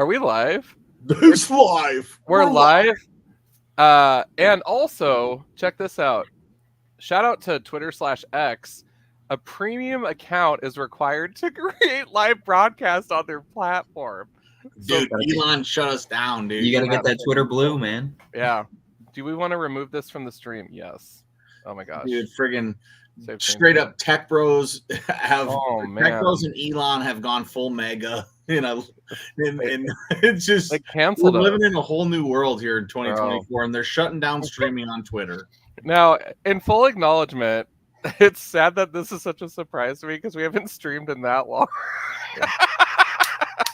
Are we live? It's live. We're live. And also, check this out. Shout out to Twitter/X. A premium account is required to create live broadcast on their platform. Dude, Elon shut us down, dude. You gotta get that Twitter blue, man. Yeah. Do we want to remove this from the stream? Yes. Oh my gosh. Dude, friggin' straight up Tech Bros have Tech Bros and Elon have gone full mega. You know, and it's just we're living in a whole new world here in 2024, and they're shutting down streaming on Twitter. Now, in full acknowledgement, it's sad that this is such a surprise to me because we haven't streamed in that long.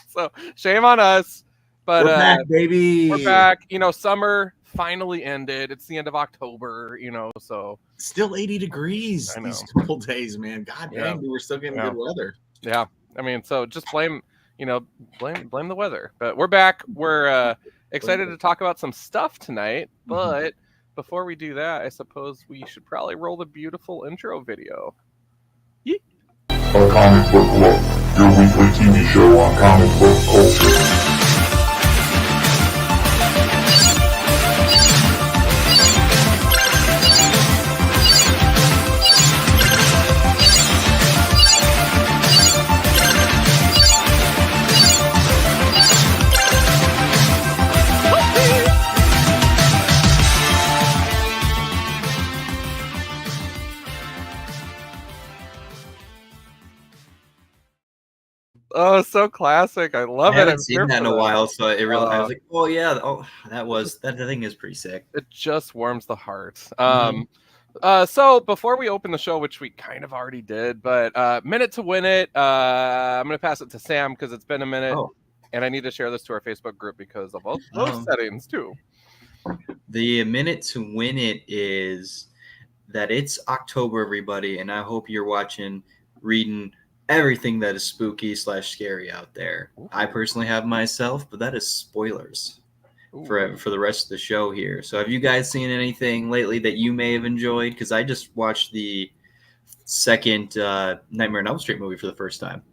So shame on us, but we're back, baby. We're back. You know, summer finally ended. It's the end of October. You know, so still 80 degrees these couple days, man. God dang, we're still getting good weather. Yeah, I mean, so just blame the weather. But we're back. We're excited to talk about some stuff tonight. But before we do that, I suppose we should probably roll the beautiful intro video. A Comic Book Look, your weekly TV show on comic book culture. Oh, so classic. I love it. I haven't seen that in a while, so it really I was like, oh yeah, that thing is pretty sick. It just warms the heart. So before we open the show, which we kind of already did, but minute to win it, I'm gonna pass it to Sam because it's been a minute, and I need to share this to our Facebook group because of all those settings too. The minute to win it is that it's October, everybody, and I hope you're reading everything that is spooky / scary out there. Ooh. I personally have myself, but that is spoilers for the rest of the show here. So have you guys seen anything lately that you may have enjoyed? Because I just watched the second Nightmare on Elm Street movie for the first time.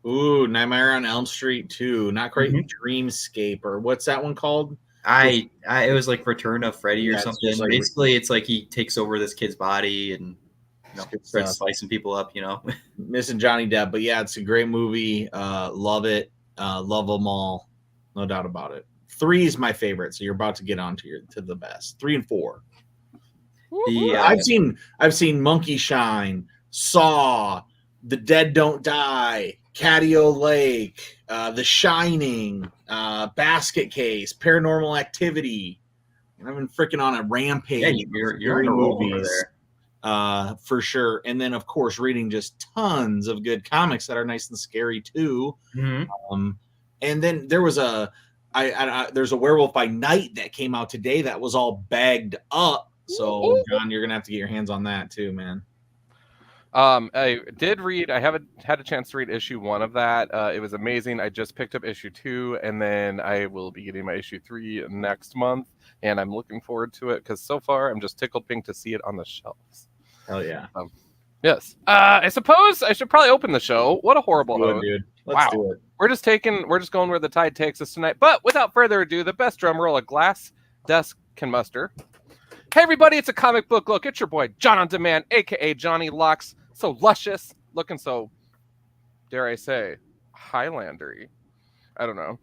Ooh, Nightmare on Elm Street 2. Not quite Dreamscape, or what's that one called? It was like Return of Freddy or something. Like, basically, it's like he takes over this kid's body and starts slicing people up, Missing Johnny Depp, but yeah, it's a great movie. Love it. Love them all, no doubt about it. 3 is my favorite, so you're about to get on to the best. 3 and 4. I've seen Monkey Shine, Saw, The Dead Don't Die, Catio Lake, The Shining, Basket Case, Paranormal Activity. I've been freaking on a rampage. Yeah, you're in a roll over there. For sure. And then of course reading just tons of good comics that are nice and scary too. And then there was there's a Werewolf by Night that came out today that was all bagged up. So John, you're gonna have to get your hands on that too, man. I did read. I haven't had a chance to read issue 1 of that. It was amazing. I just picked up issue 2, and then I will be getting my issue 3 next month, and I'm looking forward to it because so far I'm just tickled pink to see it on the shelves. Hell yeah. Yes. I suppose I should probably open the show. What a horrible host. Dude. Let's do it. We're just going where the tide takes us tonight. But without further ado, the best drum roll a glass desk can muster. Hey everybody, it's a comic book look. It's your boy John on Demand, aka Johnny Locks. So luscious, looking so, dare I say, Highlandery. I don't know.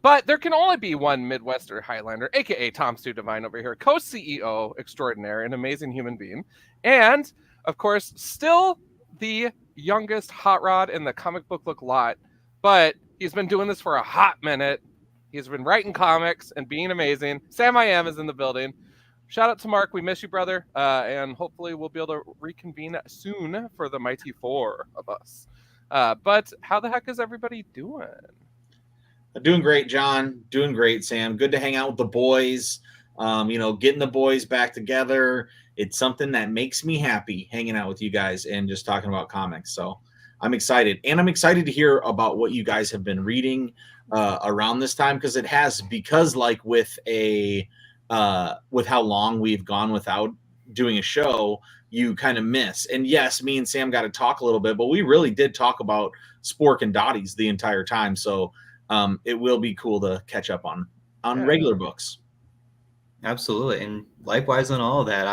But there can only be one Midwestern Highlander, aka Tom Stu Divine over here, co-CEO extraordinaire, an amazing human being. And, of course, still the youngest hot rod in the comic book look lot. But he's been doing this for a hot minute. He's been writing comics and being amazing. Sam I Am is in the building. Shout out to Mark. We miss you, brother. And hopefully we'll be able to reconvene soon for the mighty 4 of us. But how the heck is everybody doing? Doing great, John. Doing great, Sam. Good to hang out with the boys. Getting the boys back together. It's something that makes me happy hanging out with you guys and just talking about comics. So I'm excited. And I'm excited to hear about what you guys have been reading around this time because like with how long we've gone without doing a show, you kind of miss. And yes, me and Sam got to talk a little bit, but we really did talk about Spork and Dotties the entire time. So it will be cool to catch up on Yeah. regular books. Absolutely, and likewise on all of that.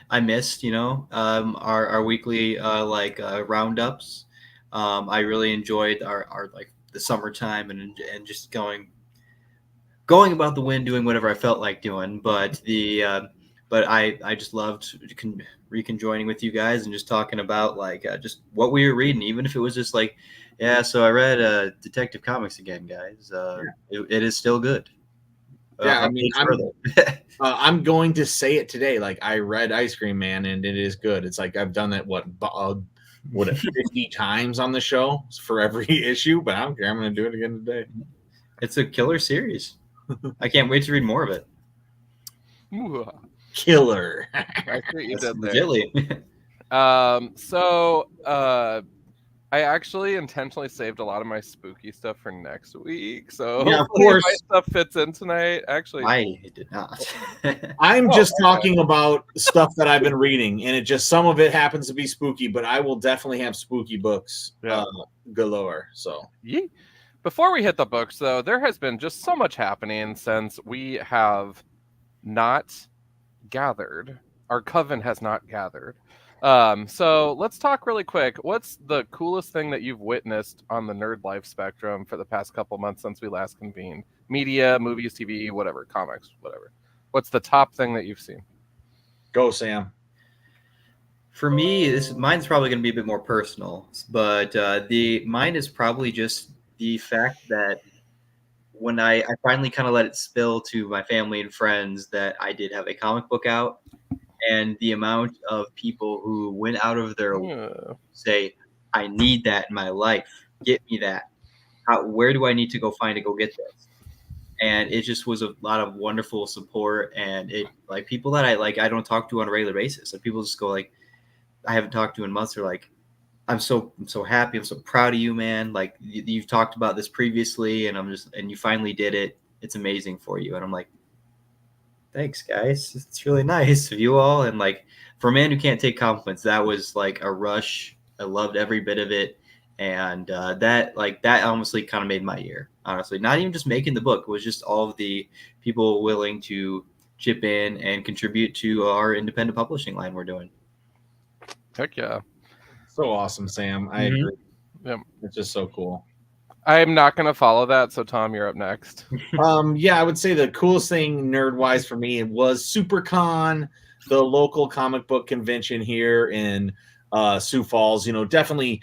I missed, our weekly roundups. I really enjoyed our like the summertime and just going about the wind, doing whatever I felt like doing. But I just loved reconjoining with you guys and just talking about just what we were reading, even if it was just like, yeah. So I read Detective Comics again, guys. It is still good. Yeah, I mean, I'm going to say it today. Like, I read Ice Cream Man, and it is good. It's like I've done that 50 times on the show for every issue, but I don't care. I'm going to do it again today. It's a killer series. I can't wait to read more of it. Ooh, Killer. I see what you did there. Really. I actually intentionally saved a lot of my spooky stuff for next week. So Yeah, of hopefully course. my stuff fits in tonight. Actually, I did not. I'm just talking about stuff that I've been reading, and some of it happens to be spooky, but I will definitely have spooky books galore. So, Yee. Before we hit the books, though, there has been just so much happening since we have not gathered. Our coven has not gathered. So let's talk really quick. What's the coolest thing that you've witnessed on the nerd life spectrum for the past couple months since we last convened? Media, movies, TV, whatever, comics, whatever. What's the top thing that you've seen? go, Sam. For me, mine's probably going to be a bit more personal, but mine is probably just the fact that when I finally kind of let it spill to my family and friends that I did have a comic book out, and the amount of people who went out of their way to say, I need that in my life. Get me that. Where do I need to go find to go get this? And it just was a lot of wonderful support, and it like people that I don't talk to on a regular basis. And people just go like, I haven't talked to in months. They're like, I'm so happy. I'm so proud of you, man. Like you've talked about this previously, and and you finally did it. It's amazing for you. And I'm like, thanks, guys. It's really nice of you all. And like for a man who can't take compliments, that was like a rush. I loved every bit of it. And that honestly kind of made my year. Honestly, not even just making the book. It was just all of the people willing to chip in and contribute to our independent publishing line we're doing. Heck yeah. So awesome, Sam. I agree. Yep. It's just so cool. I'm not going to follow that, so Tom, you're up next. Yeah, I would say the coolest thing nerd-wise for me was SuperCon, the local comic book convention here in Sioux Falls. Definitely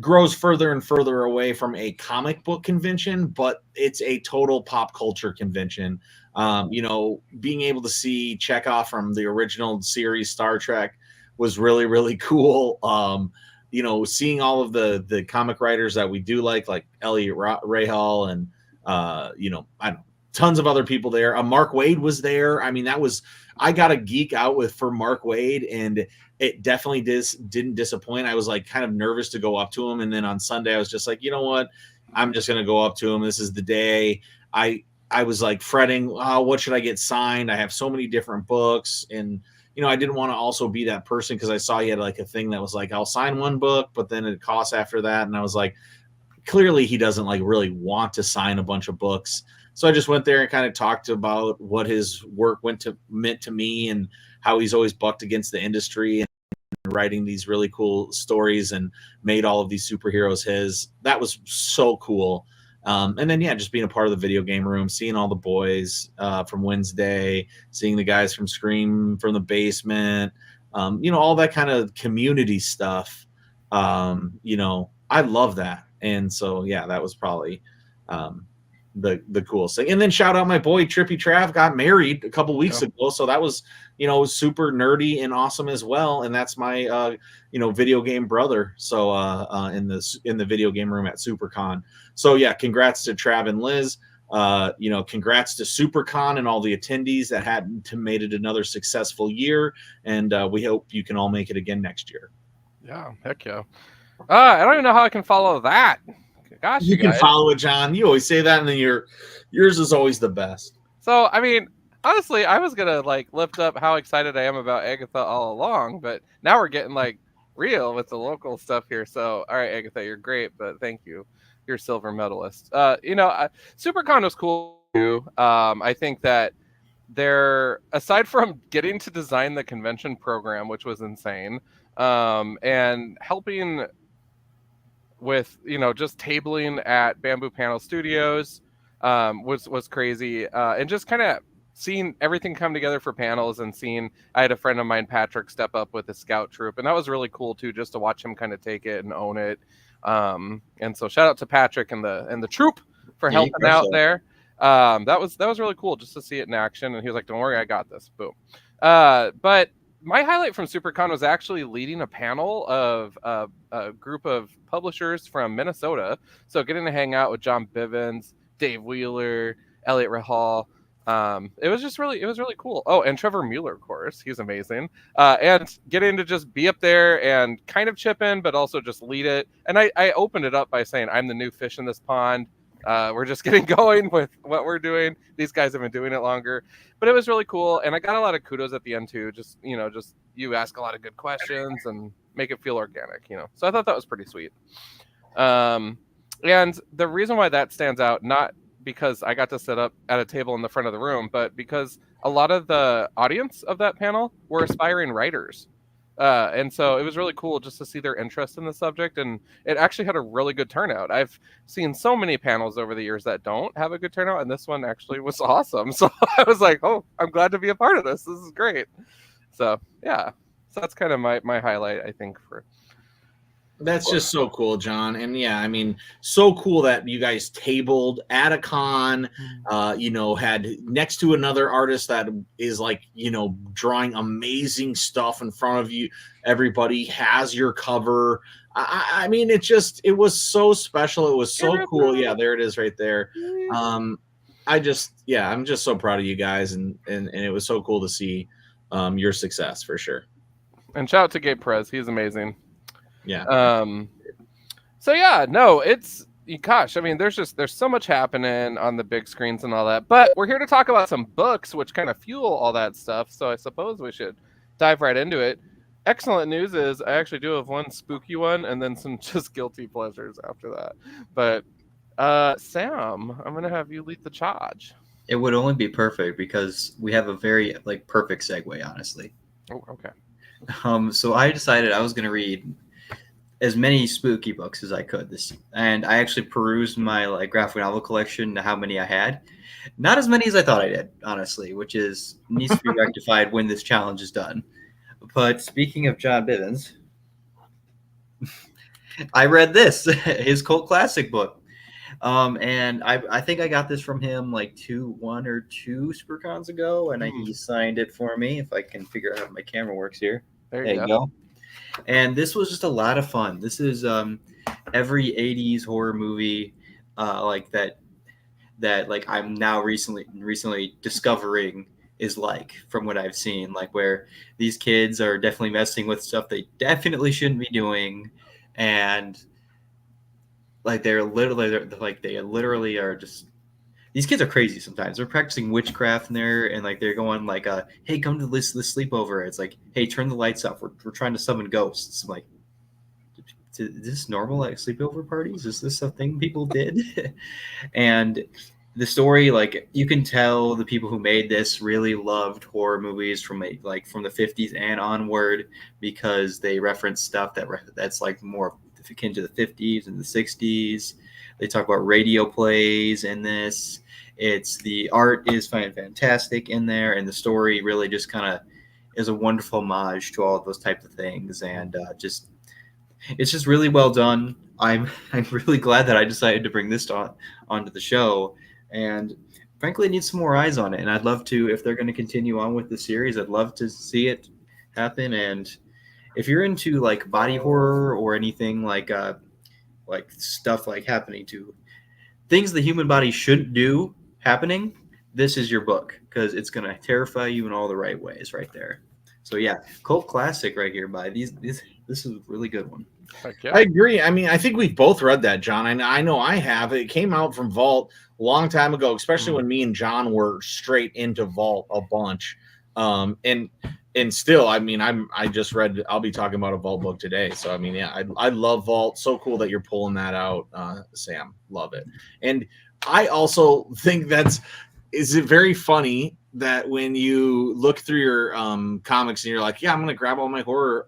grows further and further away from a comic book convention, but it's a total pop culture convention. Being able to see Chekhov from the original series Star Trek was really, really cool. Seeing all of the comic writers that we do like Elliot Rahal and tons of other people there. Mark Waid was there. I mean, I got a geek out for Mark Waid, and it definitely didn't disappoint. I was like kind of nervous to go up to him, and then on Sunday I was just like, you know what, I'm just gonna go up to him. This is the day. I was like fretting, what should I get signed? I have so many different books, and I didn't want to also be that person because I saw he had like a thing that was like, I'll sign one book, but then it costs after that. And I was like, clearly he doesn't like really want to sign a bunch of books. So I just went there and kind of talked about what his work meant to me and how he's always bucked against the industry and writing these really cool stories and made all of these superheroes his. That was so cool. And then, just being a part of the video game room, seeing all the boys from Wednesday, seeing the guys from Scream from the basement, all that kind of community stuff. I love that. And so, that was probably the coolest thing. And then shout out my boy Trippy Trav got married a couple weeks ago. So that was, super nerdy and awesome as well. And that's my, video game brother. So in the video game room at SuperCon. So congrats to Trav and Liz. Congrats to SuperCon and all the attendees that had made it another successful year. And we hope you can all make it again next year. Yeah, heck yeah. I don't even know how I can follow that. Gosh, you can follow it, John. You always say that, and then yours is always the best. So, I mean, honestly, I was gonna lift up how excited I am about Agatha all along, but now we're getting real with the local stuff here. So, all right, Agatha, you're great, but thank you. You're a silver medalist. SuperCon was cool too. I think that they're, aside from getting to design the convention program, which was insane, and helping with just tabling at Bamboo Panel Studios was crazy, and just kind of seeing everything come together for panels, and I had a friend of mine, Patrick, step up with the scout troop, and that was really cool too, just to watch him kind of take it and own it. And so shout out to Patrick and the troop for helping out there. That was really cool just to see it in action, and he was like, "Don't worry, I got this." Boom. But my highlight from SuperCon was actually leading a panel of a group of publishers from Minnesota. So getting to hang out with John Bivens, Dave Wheeler, Elliot Rahal. It was really cool. Oh, and Trevor Mueller, of course, he's amazing. And getting to just be up there and kind of chip in, but also just lead it. And I opened it up by saying, I'm the new fish in this pond. We're just getting going with what we're doing. These guys have been doing it longer, but it was really cool. And I got a lot of kudos at the end too. Just you ask a lot of good questions and make it feel organic, So I thought that was pretty sweet. And the reason why that stands out, not because I got to sit up at a table in the front of the room, but because a lot of the audience of that panel were aspiring writers. And so it was really cool just to see their interest in the subject, and it actually had a really good turnout. I've seen so many panels over the years that don't have a good turnout, and this one actually was awesome. So I was like, oh, I'm glad to be a part of this. This is great. So yeah, so that's kind of my highlight, I think, for. That's just so cool, John. And yeah, I mean, so cool that you guys tabled at a con, had next to another artist that is like, drawing amazing stuff in front of you. Everybody has your cover. I mean, it was so special. It was so cool. Yeah, there it is right there. I'm just so proud of you guys. And it was so cool to see your success for sure. And shout out to Gabe Perez. He's amazing. Yeah. So yeah, no, gosh, I mean, there's so much happening on the big screens and all that, but we're here to talk about some books which kind of fuel all that stuff. So I suppose we should dive right into it. Excellent news is I actually do have one spooky one and then some just guilty pleasures after that. But Sam, I'm gonna have you lead the charge. It would only be perfect because we have a very perfect segue, honestly. Oh, okay. So I decided I was gonna read as many spooky books as I could and I actually perused my graphic novel collection to how many I had. Not as many as I thought I did, honestly, which needs to be rectified when this challenge is done. But speaking of John Bivens, I read his cult classic book. And I think I got this from him 1 or 2 SuperCons ago, and he signed it for me. If I can figure out how my camera works here. There you go. And this was just a lot of fun. This is every 80s horror movie that I'm now recently discovering is from what I've seen, where these kids are definitely messing with stuff they definitely shouldn't be doing, and they literally are just. These kids are crazy sometimes. They're practicing witchcraft in there, and they're going hey, come to this sleepover. It's hey, turn the lights off. We're trying to summon ghosts. I'm is this normal sleepover parties? Is this a thing people did? And the story, you can tell the people who made this really loved horror movies from the 50s and onward, because they reference stuff that's more akin to the 50s and the 60s. They talk about radio plays in this. The art is fantastic in there, and the story really just kind of is a wonderful homage to all of those types of things, and it's just really well done. I'm really glad that I decided to bring this onto the show, and frankly, it needs some more eyes on it. And I'd love to, if they're going to continue on with the series, I'd love to see it happen. And if you're into body horror or anything stuff happening to things the human body shouldn't do happening, this is your book, because it's going to terrify you in all the right ways right there. So yeah, cult classic right here. This is a really good one. Yeah. I agree. I mean, I think we've both read that, John. I know I have. It came out from Vault a long time ago, especially when me and John were straight into Vault a bunch. And and still, I mean, I just read. I'll be talking about a Vault book today. So I mean, yeah, I love Vault. So cool that you're pulling that out, Sam. Love it. And I also think is it very funny that when you look through your comics and you're like, yeah, I'm gonna grab all my horror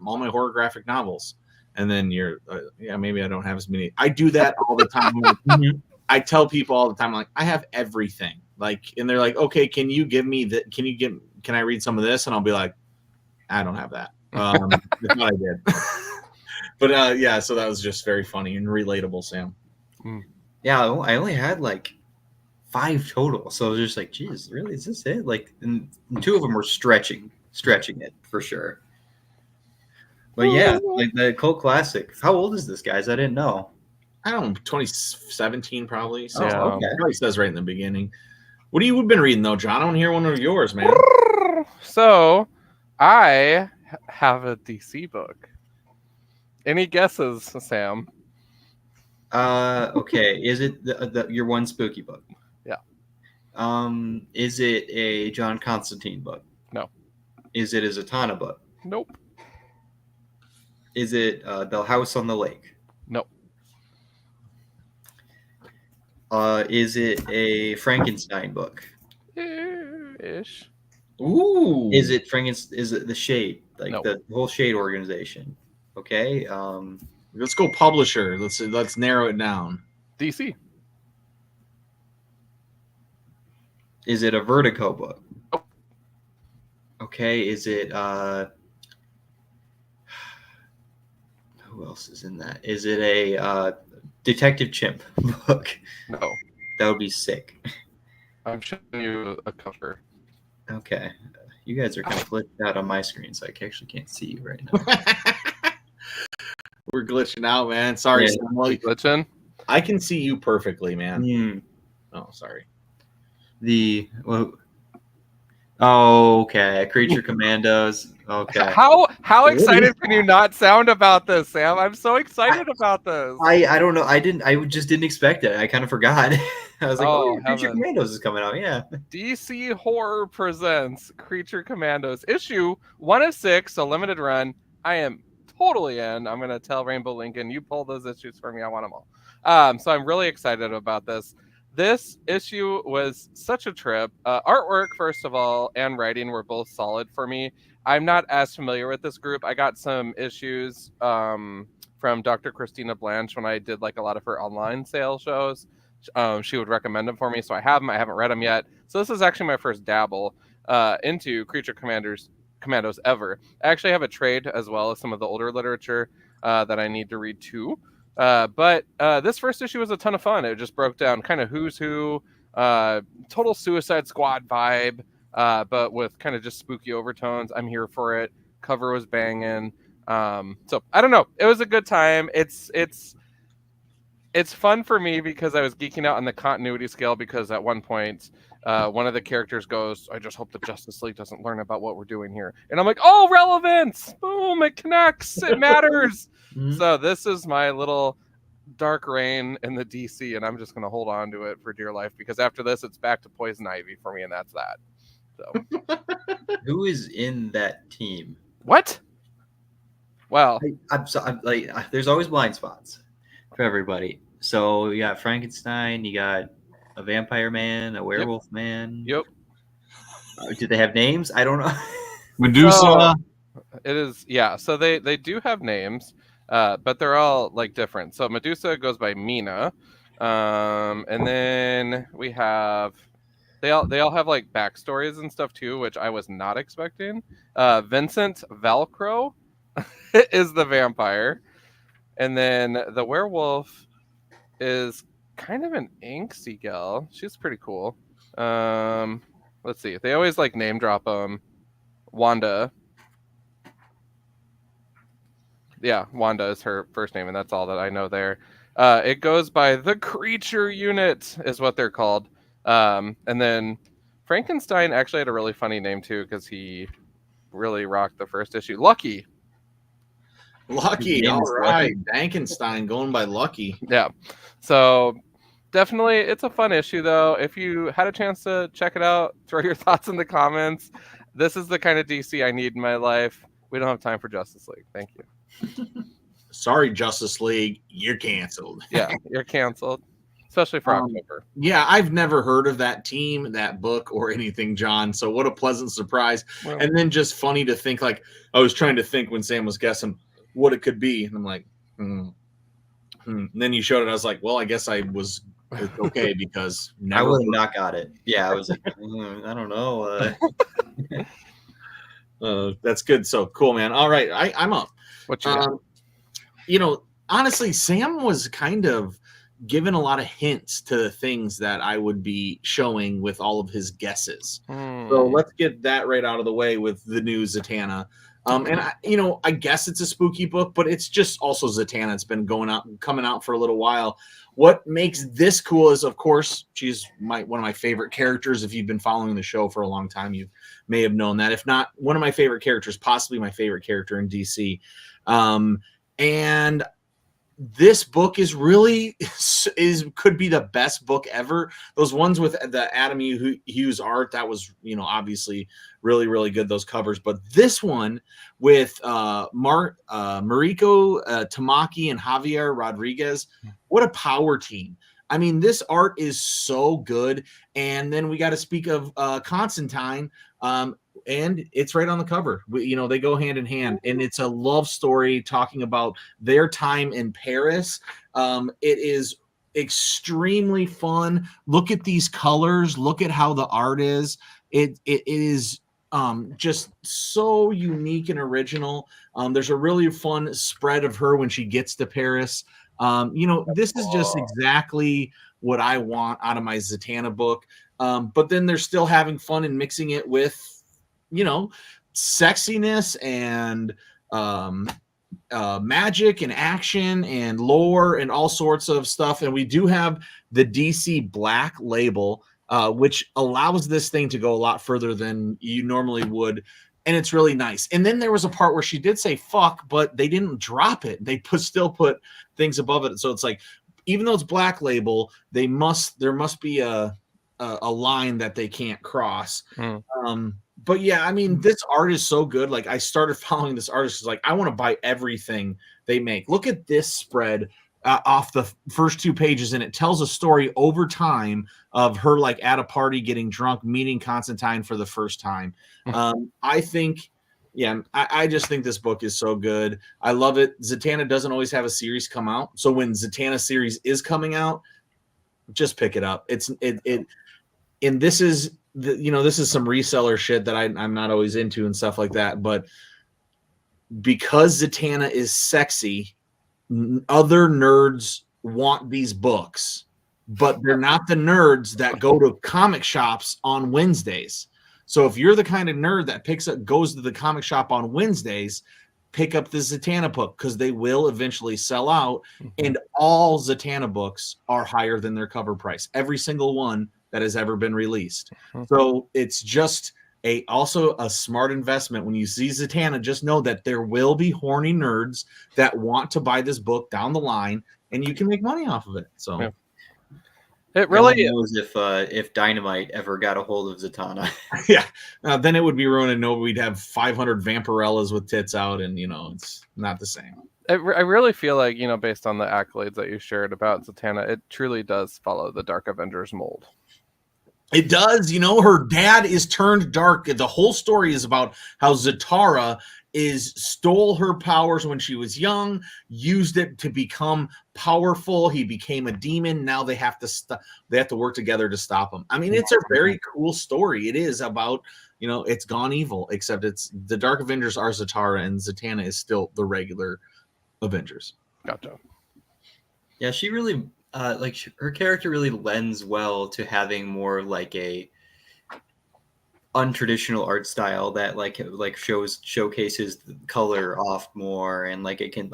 graphic novels, and then you're yeah, maybe I don't have as many. I do that all the time. I tell people all the time, like, I have everything. Like, and they're like, okay, can I read some of this? And I'll be like, I don't have that. That's what I did. But yeah, so that was just very funny and relatable, Sam. Yeah, I only had like 5 total. So I was just like, geez, really? Is this it? Like, and 2 of them were stretching it for sure. But yeah, like the cult classic. How old is this, guys? I didn't know. I don't know, 2017 probably. So Yeah. okay. It probably says right in the beginning. What have you been reading though, John? I want to hear one of yours, man. So, I have a DC book. Any guesses, Sam? Okay. Is it your one spooky book? Yeah. Is it a John Constantine book? No. Is it a Zatanna book? Nope. Is it The House on the Lake? Nope. Is it a Frankenstein book? Ish. Ooh. Is it Frankenstein? Is it the Shade? Like Nope. the whole Shade organization? Okay. Let's go publisher. Let's narrow it down. DC. Is it a Vertigo book? Nope. Okay. Is it who else is in that? Is it a Detective Chimp book? No. That would be sick. I'm showing you a cover. Okay. You guys are kind of glitched out on my screen, so I actually can't see you right now. We're glitching out, man. Sorry, Yeah. Sam. Well, Glitching. I can see you perfectly, man. Hmm. Oh, sorry. Okay. Creature Commandos. Okay. How excited can you not sound about this, Sam? I'm so excited about this. I don't know. I just didn't expect it. I kind of forgot. I was like, Oh, oh, Creature heaven. Commandos is coming out. Yeah. DC Horror presents Creature Commandos issue 1 of 6, a limited run. I am totally in. I'm gonna tell Rainbow Lincoln, you pull those issues for me. I want them all. So I'm really excited about this. This issue was such a trip. Artwork, first of all, and writing were both solid for me. I'm not as familiar with this group. I got some issues from Dr. Christina Blanche when I did like a lot of her online sale shows. She would recommend them for me, so I have them. I haven't read them yet. So this is actually my first dabble into Creature Commandos ever. I actually have a trade as well as some of the older literature that I need to read too. But this first issue was a ton of fun. It just broke down kind of who's who, total Suicide Squad vibe, but with kind of just spooky overtones. I'm here for it. Cover was banging. So I don't know. It was a good time. It's fun for me because I was geeking out on the continuity scale because at one point one of the characters goes, I just hope the Justice League doesn't learn about what we're doing here. And I'm like, oh, relevance. Boom, it connects. It matters. So this is my little dark reign in the DC, and I'm just going to hold on to it for dear life because after this, it's back to Poison Ivy for me, and that's that. So Who is in that team? what? Well, I'm like, there's always blind spots for everybody. So you got Frankenstein, you got a vampire man, a werewolf man. yep. Do they have names? I don't know. Medusa. It is, yeah. So they do have names, but they're all like different. So Medusa goes by Mina, and then we have they all have like backstories and stuff too, which I was not expecting. Vincent Valcro is the vampire, and then the werewolf is kind of an angsty gal. She's pretty cool. Let's see. They always like name drop Wanda. Yeah, Wanda is her first name, and that's all that I know there. It goes by the Creature Unit, is what they're called. And then Frankenstein actually had a really funny name too, because he really rocked the first issue. Lucky. Lucky. All right. Dankenstein going by Lucky. Yeah. So definitely, it's a fun issue though. If you had a chance to check it out, throw your thoughts in the comments. This is the kind of DC I need in my life. We don't have time for Justice League. Thank you. Sorry, Justice League, you're canceled. Yeah, you're canceled, especially for October. Yeah, I've never heard of that team, that book, or anything, John. So what a pleasant surprise. Well, And then just funny to think, like, I was trying to think when Sam was guessing what it could be. And I'm like, And then you showed it. I was like, well, I guess I was okay because I would have not got it. Yeah, I was like, I don't know. That's good. So cool, man. All right, I'm up. what you got? Honestly, Sam was kind of given a lot of hints to the things that I would be showing with all of his guesses. So let's get that right out of the way with the new Zatanna. And I guess it's a spooky book, but it's just also Zatanna. It's been coming out for a little while. What makes this cool is, of course, she's one of my favorite characters. If you've been following the show for a long time, you may have known that. If not, one of my favorite characters, possibly my favorite character in DC. And this book is really could be the best book ever. Those ones with the Adam Hughes art, that was obviously really, really good, those covers. But this one with Mariko Tamaki and Javier Rodriguez, what a power team. I mean, this art is so good. And then we got to speak of Constantine. And it's right on the cover. They go hand in hand, and it's a love story talking about their time in Paris. It is extremely fun. Look at these colors. Look at how the art is. It is just so unique and original. There's a really fun spread of her when she gets to Paris. This is just exactly what I want out of my Zatanna book. But then they're still having fun and mixing it with sexiness and magic and action and lore and all sorts of stuff. And we do have the DC Black label, which allows this thing to go a lot further than you normally would. And it's really nice. And then there was a part where she did say fuck, but they didn't drop it. They still put things above it. So it's like, even though it's Black label, there must be a line that they can't cross. But yeah, I mean, this art is so good. Like, I started following this artist. Like, I want to buy everything they make. Look at this spread off the first 2 pages, and it tells a story over time of her, like, at a party getting drunk, meeting Constantine for the first time. I just think this book is so good. I love it. Zatanna doesn't always have a series come out, so when Zatanna series is coming out, just pick it up. And this is this is some reseller shit that I'm not always into and stuff like that. But because Zatanna is sexy, other nerds want these books, but they're not the nerds that go to comic shops on Wednesdays. So if you're the kind of nerd that goes to the comic shop on Wednesdays, pick up the Zatanna book, because they will eventually sell out. And all Zatanna books are higher than their cover price. Every single one that has ever been released. So it's just also a smart investment. When you see Zatanna, just know that there will be horny nerds that want to buy this book down the line, and you can make money off of it. So it really knows if Dynamite ever got a hold of Zatanna. Then it would be ruined, and we'd have 500 Vampirellas with tits out, and it's not the same. I really feel like, based on the accolades that you shared about Zatanna, it truly does follow the Dark Avengers mold. It does. Her dad is turned dark. The whole story is about how Zatara stole her powers when she was young, used it to become powerful. He became a demon. Now they have to work together to stop him. I mean, it's a very cool story. It is about, it's gone evil, except it's the Dark Avengers are Zatara, and Zatanna is still the regular Avengers. Gotcha. Yeah, she really her character really lends well to having more like a untraditional art style that showcases the color off more, and it can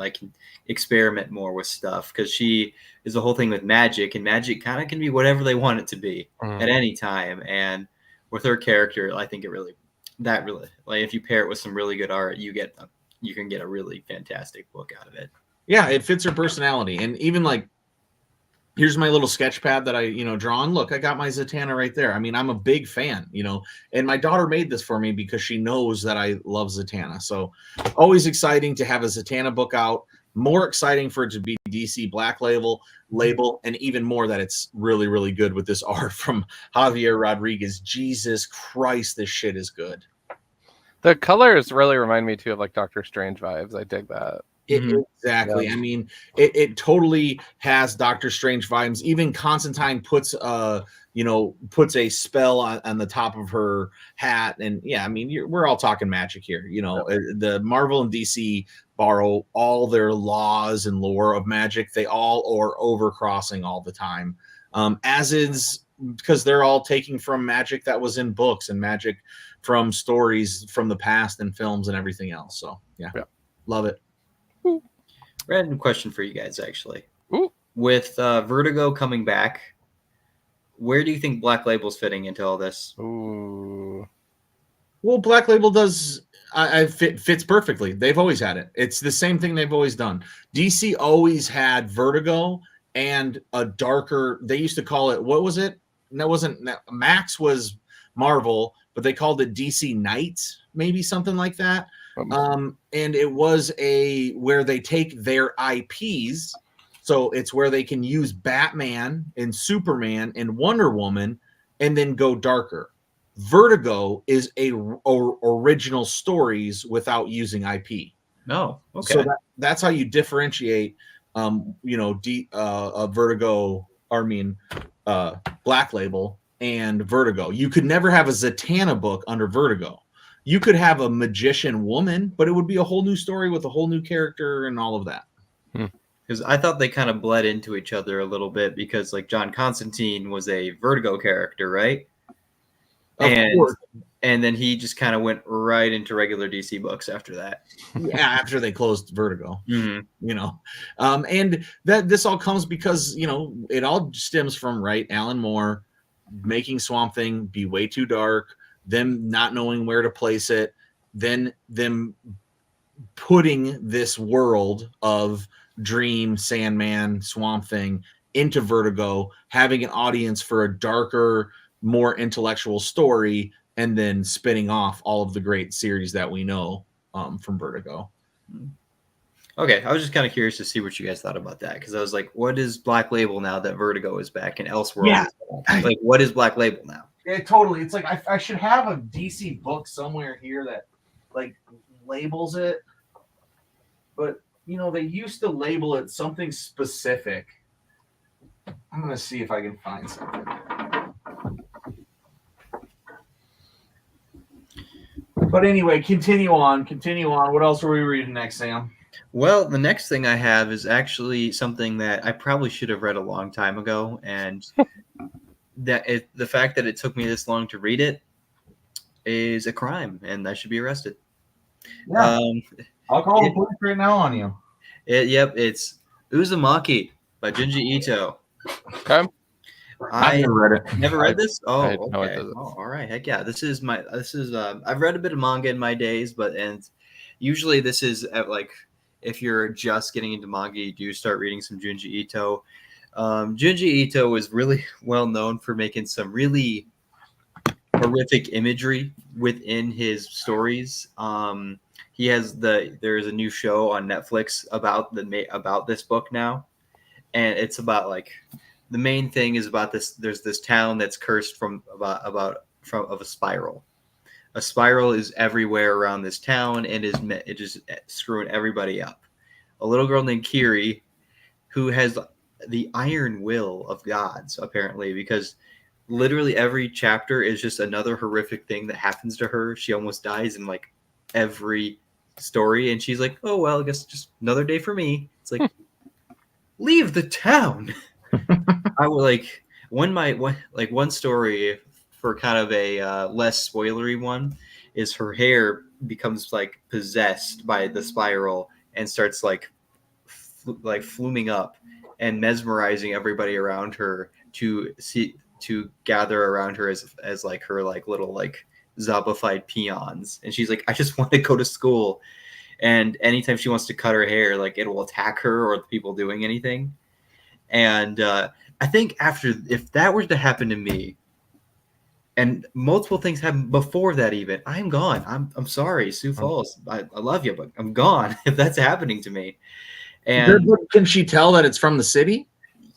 experiment more with stuff, because she is the whole thing with magic, and magic kind of can be whatever they want it to be at any time. And with her character, I think if you pair it with some really good art, you can get a really fantastic book out of it. Yeah, it fits her personality. And even here's my little sketch pad that I, draw on. Look, I got my Zatanna right there. I mean, I'm a big fan, and my daughter made this for me because she knows that I love Zatanna. So always exciting to have a Zatanna book out. More exciting for it to be DC Black Label, and even more that it's really, really good with this art from Javier Rodriguez. Jesus Christ, this shit is good. The colors really remind me too of like Doctor Strange vibes. I dig that. Exactly. Yeah. I mean, it totally has Doctor Strange vibes. Even Constantine puts a spell on the top of her hat, and yeah, I mean, we're all talking magic here. The Marvel and DC borrow all their laws and lore of magic. They all are overcrossing all the time, as is because they're all taking from magic that was in books and magic from stories from the past and films and everything else. So yeah. Love it. Random question for you guys, actually. Ooh. With Vertigo coming back, where do you think Black Label's fitting into all this? Ooh. Well, Black Label fits perfectly. They've always had it. It's the same thing they've always done. DC always had Vertigo and a darker. They used to call it, what was it? That wasn't Max was Marvel, but they called it DC Knights, maybe something like that. And it was where they take their IPs, so it's where they can use Batman and Superman and Wonder Woman and then go darker. Vertigo is original stories without using IP. No, okay. So that's how you differentiate Vertigo, Black Label and Vertigo. You could never have a Zatanna book under Vertigo. You could have a magician woman, but it would be a whole new story with a whole new character and all of that. Because I thought they kind of bled into each other a little bit because like John Constantine was a Vertigo character, right? Of course. And then he just kind of went right into regular DC books after that. Yeah, after they closed Vertigo. Mm-hmm. And that this all comes because, it all stems from, Alan Moore making Swamp Thing be way too dark, them not knowing where to place it, then them putting this world of Dream, Sandman, Swamp Thing into Vertigo, having an audience for a darker, more intellectual story, and then spinning off all of the great series that we know from Vertigo. Okay, I was just kind of curious to see what you guys thought about that, because I was like, what is Black Label now that Vertigo is back and Elseworlds? Yeah. Like, what is Black Label now? Yeah, totally. It's like I should have a DC book somewhere here that labels it, but they used to label it something specific. I'm gonna see if I can find something. But anyway, continue on. What else are we reading next, Sam? Well, the next thing I have is actually something that I probably should have read a long time ago, and the fact that it took me this long to read it is a crime, and I should be arrested. Yeah, I'll call the police right now on you. It's Uzumaki by Junji Ito. Okay. I've never read it. Never read this? Oh, okay. All right. Heck yeah. This is I've read a bit of manga in my days, and usually this is if you're just getting into manga, you do start reading some Junji Ito. Junji Ito is really well known for making some really horrific imagery within his stories. There's a new show on Netflix about this book now, and it's about the main thing is about this. There's this town that's cursed from a spiral. A spiral is everywhere around this town, and it just screwing everybody up. A little girl named Kiri, who has the iron will of gods, apparently, because literally every chapter is just another horrific thing that happens to her. She almost dies in every story, and she's like, "Oh well, I guess just another day for me." It's like, leave the town. I would one story for kind of a less spoilery one is her hair becomes possessed by the spiral and starts fluming up and mesmerizing everybody around her to gather around her as her little zombified peons. And she's like, I just want to go to school. And anytime she wants to cut her hair, it will attack her or the people doing anything. And I think if that were to happen to me, and multiple things happen before that, even I'm gone. I'm sorry, Sioux Falls. I love you, but I'm gone if that's happening to me. And Can she tell that it's from the city?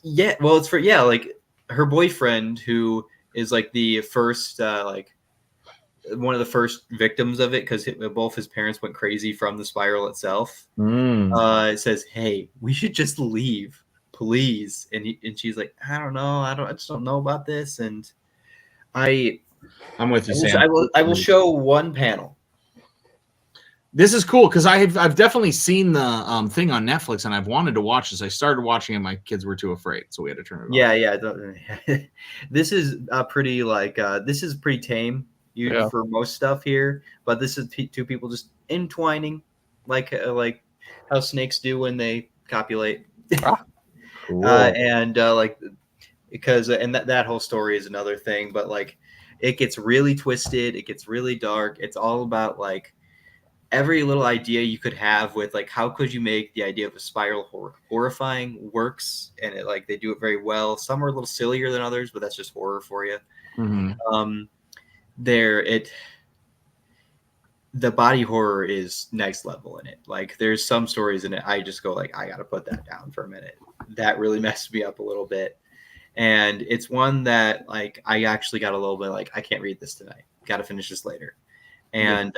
yeah, well, it's like her boyfriend, who is like the first like one of the first victims of it, because both his parents went crazy from the spiral itself. It says, "Hey, we should just leave, please." And she's like, "I don't know. I just don't know about this." And I'm with you, Sam. I will show one panel. This is cool because I've definitely seen the thing on Netflix, and I've wanted to watch this. I started watching it, my kids were too afraid, so we had to turn it off. Yeah. This is pretty this is pretty tame for most stuff here, but this is two people just entwining like how snakes do when they copulate. Cool. Because that whole story is another thing, but like it gets really twisted, it gets really dark. It's all about like every little idea you could have with like how could you make the idea of a spiral horrifying works, and it like they do it very well. Some are a little sillier than others, but that's just horror for you. Mm-hmm. The body horror is next level in it. Like there's some stories in it I just go like, I gotta put that down for a minute. That really messed me up a little bit. And it's one that like I actually got a little bit like, I can't read this tonight, gotta finish this later. And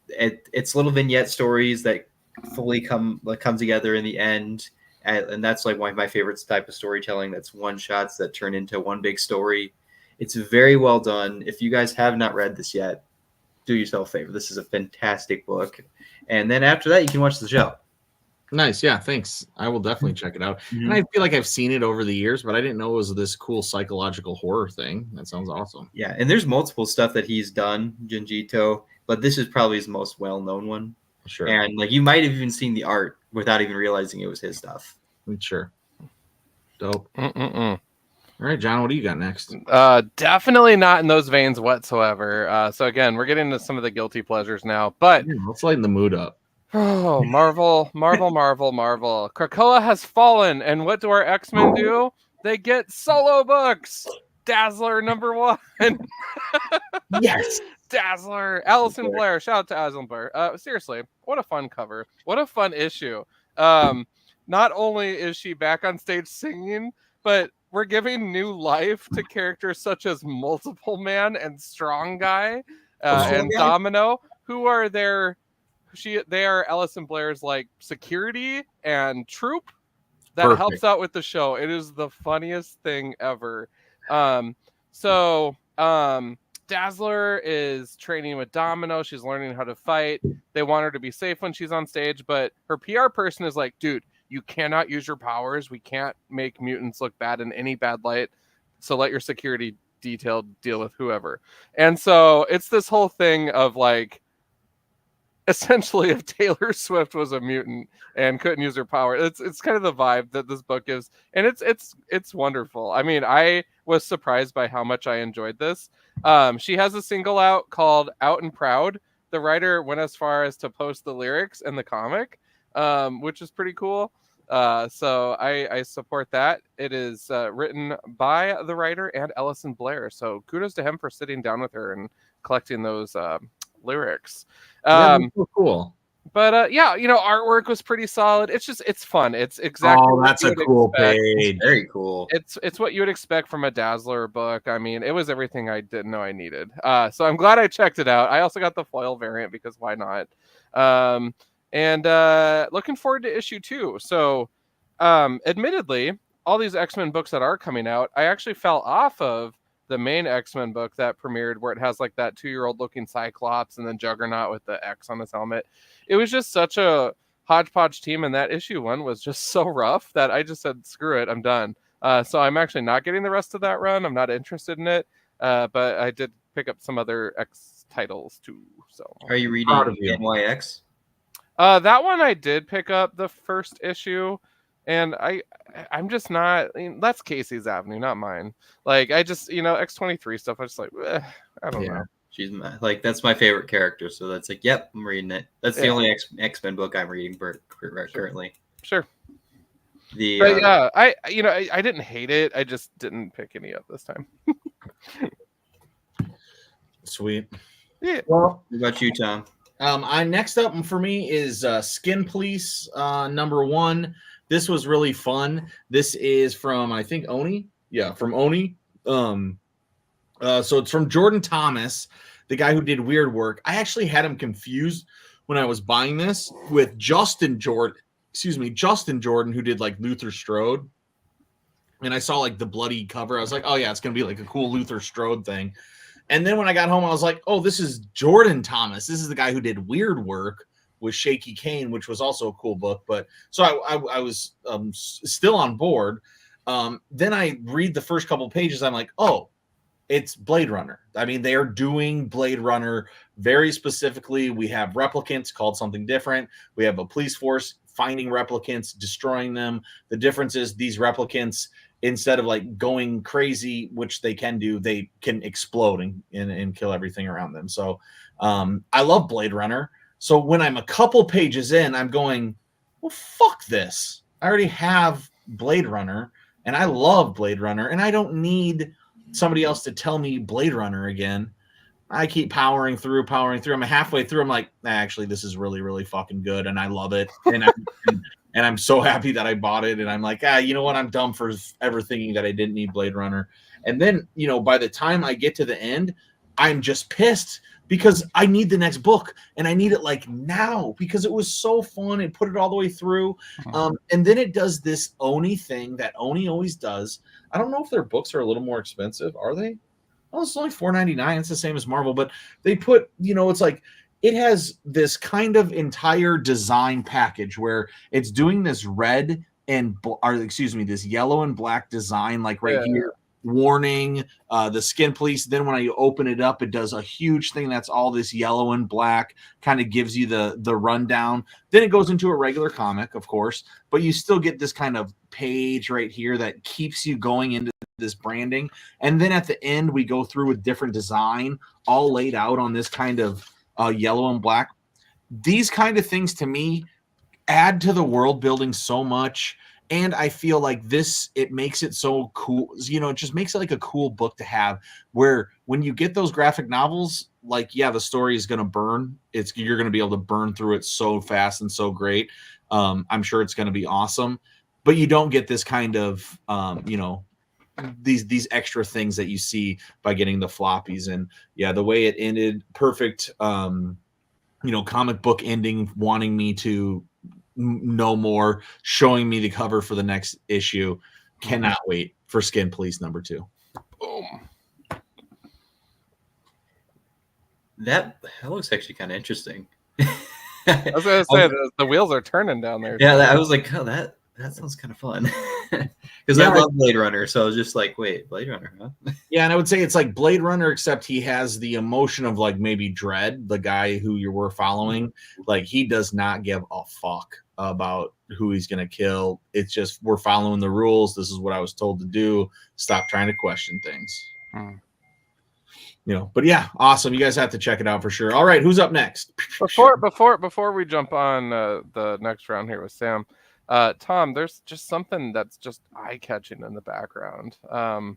it's little vignette stories that fully come together in the end, and that's like one of my favorite type of storytelling. That's one shots that turn into one big story. It's very well done. If you guys have not read this yet, do yourself a favor. This is a fantastic book. And then after that, you can watch the show. Nice. Yeah, thanks. I will definitely check it out. And I feel like I've seen it over the years, but I didn't know it was this cool psychological horror thing. That sounds awesome. Yeah, and there's multiple stuff that he's done, Junji Ito, but this is probably his most well-known one. Sure. And like you might have even seen the art without even realizing it was his stuff. Sure. Dope. All right, John, what do you got next? Definitely not in those veins whatsoever. So again, we're getting into some of the guilty pleasures now, but let's lighten the mood up. Oh, Marvel. Krakoa has fallen, and what do our X-Men do? They get solo books. Dazzler #1. Yes. Dazzler. Alison Blair. Shout out to Alison Blair. Seriously, what a fun cover. What a fun issue. Not only is she back on stage singing, but we're giving new life to characters such as Multiple Man and Strong Guy and Domino, who are they are Alison Blair's like security and troop that helps out with the show. It is the funniest thing ever. Dazzler is training with Domino. She's learning how to fight. They want her to be safe when she's on stage, but her PR person is like, dude, you cannot use your powers. We can't make mutants look bad in any bad light. So let your security detail deal with whoever. And so it's this whole thing of like, essentially if Taylor Swift was a mutant and couldn't use her power, it's kind of the vibe that this book gives, and it's wonderful. I mean, I was surprised by how much I enjoyed this. She has a single out called Out and Proud. The writer went as far as to post the lyrics in the comic, which is pretty cool. So I support that. It is written by the writer and Alison Blair, so kudos to him for sitting down with her and collecting those lyrics. So cool. But artwork was pretty solid. It's fun. It's exactly. Oh, that's a cool page. Very cool. It's what you would expect from a Dazzler book. I mean, it was everything I didn't know I needed. So I'm glad I checked it out. I also got the foil variant because why not? And looking forward to issue 2. So, admittedly, all these X-Men books that are coming out, I actually fell off of the main X-Men book that premiered, where it has like that 2-year-old looking Cyclops and then Juggernaut with the X on his helmet. It was just such a hodgepodge team, and that issue 1 was just so rough that I just said, screw it, I'm done. So I'm actually not getting the rest of that run. I'm not interested in it, but I did pick up some other X titles too. So are you reading NYX? That one I did pick up the first issue, and I'm just not. That's Casey's avenue, not mine. Like I just X-23 stuff. I just like I don't know. She's that's my favorite character, so that's like, yep, I'm reading it. That's the only X-Men book I'm reading currently. Sure. The But yeah, I didn't hate it. I just didn't pick any up this time. Sweet. Yeah. Well, what about you, Tom? I next up for me is Skin Police #1. This was really fun. This is from, I think, Oni. Yeah, from Oni. So it's from Jordan Thomas, the guy who did Weird Work. I actually had him confused when I was buying this with Justin Jordan, who did like Luther Strode. And I saw like the bloody cover. I was like, oh yeah, it's gonna be like a cool Luther Strode thing. And then when I got home, I was like, oh, this is Jordan Thomas. This is the guy who did Weird Work with Shaky Kane, which was also a cool book. But so I was still on board. Then I read the first couple pages. I'm like, oh, it's Blade Runner. I mean, they are doing Blade Runner very specifically. We have replicants called something different. We have a police force finding replicants, destroying them. The difference is these replicants, instead of like going crazy, which they can do, they can explode and kill everything around them. So I love Blade Runner. So when I'm a couple pages in, I'm going, well, fuck this. I already have Blade Runner, and I love Blade Runner, and I don't need somebody else to tell me Blade Runner again. I keep powering through. I'm halfway through. I'm like, actually, this is really, really fucking good, and I love it. And I'm so happy that I bought it. And I'm like, you know what? I'm dumb for ever thinking that I didn't need Blade Runner. And then, by the time I get to the end, I'm just pissed because I need the next book, and I need it like now because it was so fun and put it all the way through. And then it does this Oni thing that Oni always does. I don't know if their books are a little more expensive. Are they? Oh, it's only $4.99. It's the same as Marvel, but they put, it's like, it has this kind of entire design package where it's doing this this yellow and black design, like here, warning, the Skin Police. Then when I open it up, it does a huge thing that's all this yellow and black, kind of gives you the rundown. Then it goes into a regular comic, of course, but you still get this kind of page right here that keeps you going into this branding. And then at the end, we go through with different design, all laid out on this kind of yellow and black. These kind of things to me add to the world building so much. And I feel like it makes it so cool. It just makes it like a cool book to have, where when you get those graphic novels, like, the story is going to burn. You're going to be able to burn through it so fast and so great. I'm sure it's going to be awesome, but you don't get this kind of, these extra things that you see by getting the floppies. And the way it ended, perfect, comic book ending, wanting me to know more, showing me the cover for the next issue. Cannot wait for Skin Police #2. Boom. That looks actually kind of interesting. I was gonna say the wheels are turning down there. Yeah, I was like, oh, that sounds kind of fun. Because I love Blade Runner, so I was just like, wait, Blade Runner, huh? Yeah, and I would say it's like Blade Runner, except he has the emotion of like maybe Dredd, the guy who you were following. Like, he does not give a fuck about who he's gonna kill. It's just, we're following the rules. This is what I was told to do. Stop trying to question things. But yeah, awesome. You guys have to check it out for sure. All right, who's up next? Before we jump on the next round here with Sam, Tom, there's just something that's just eye-catching in the background. I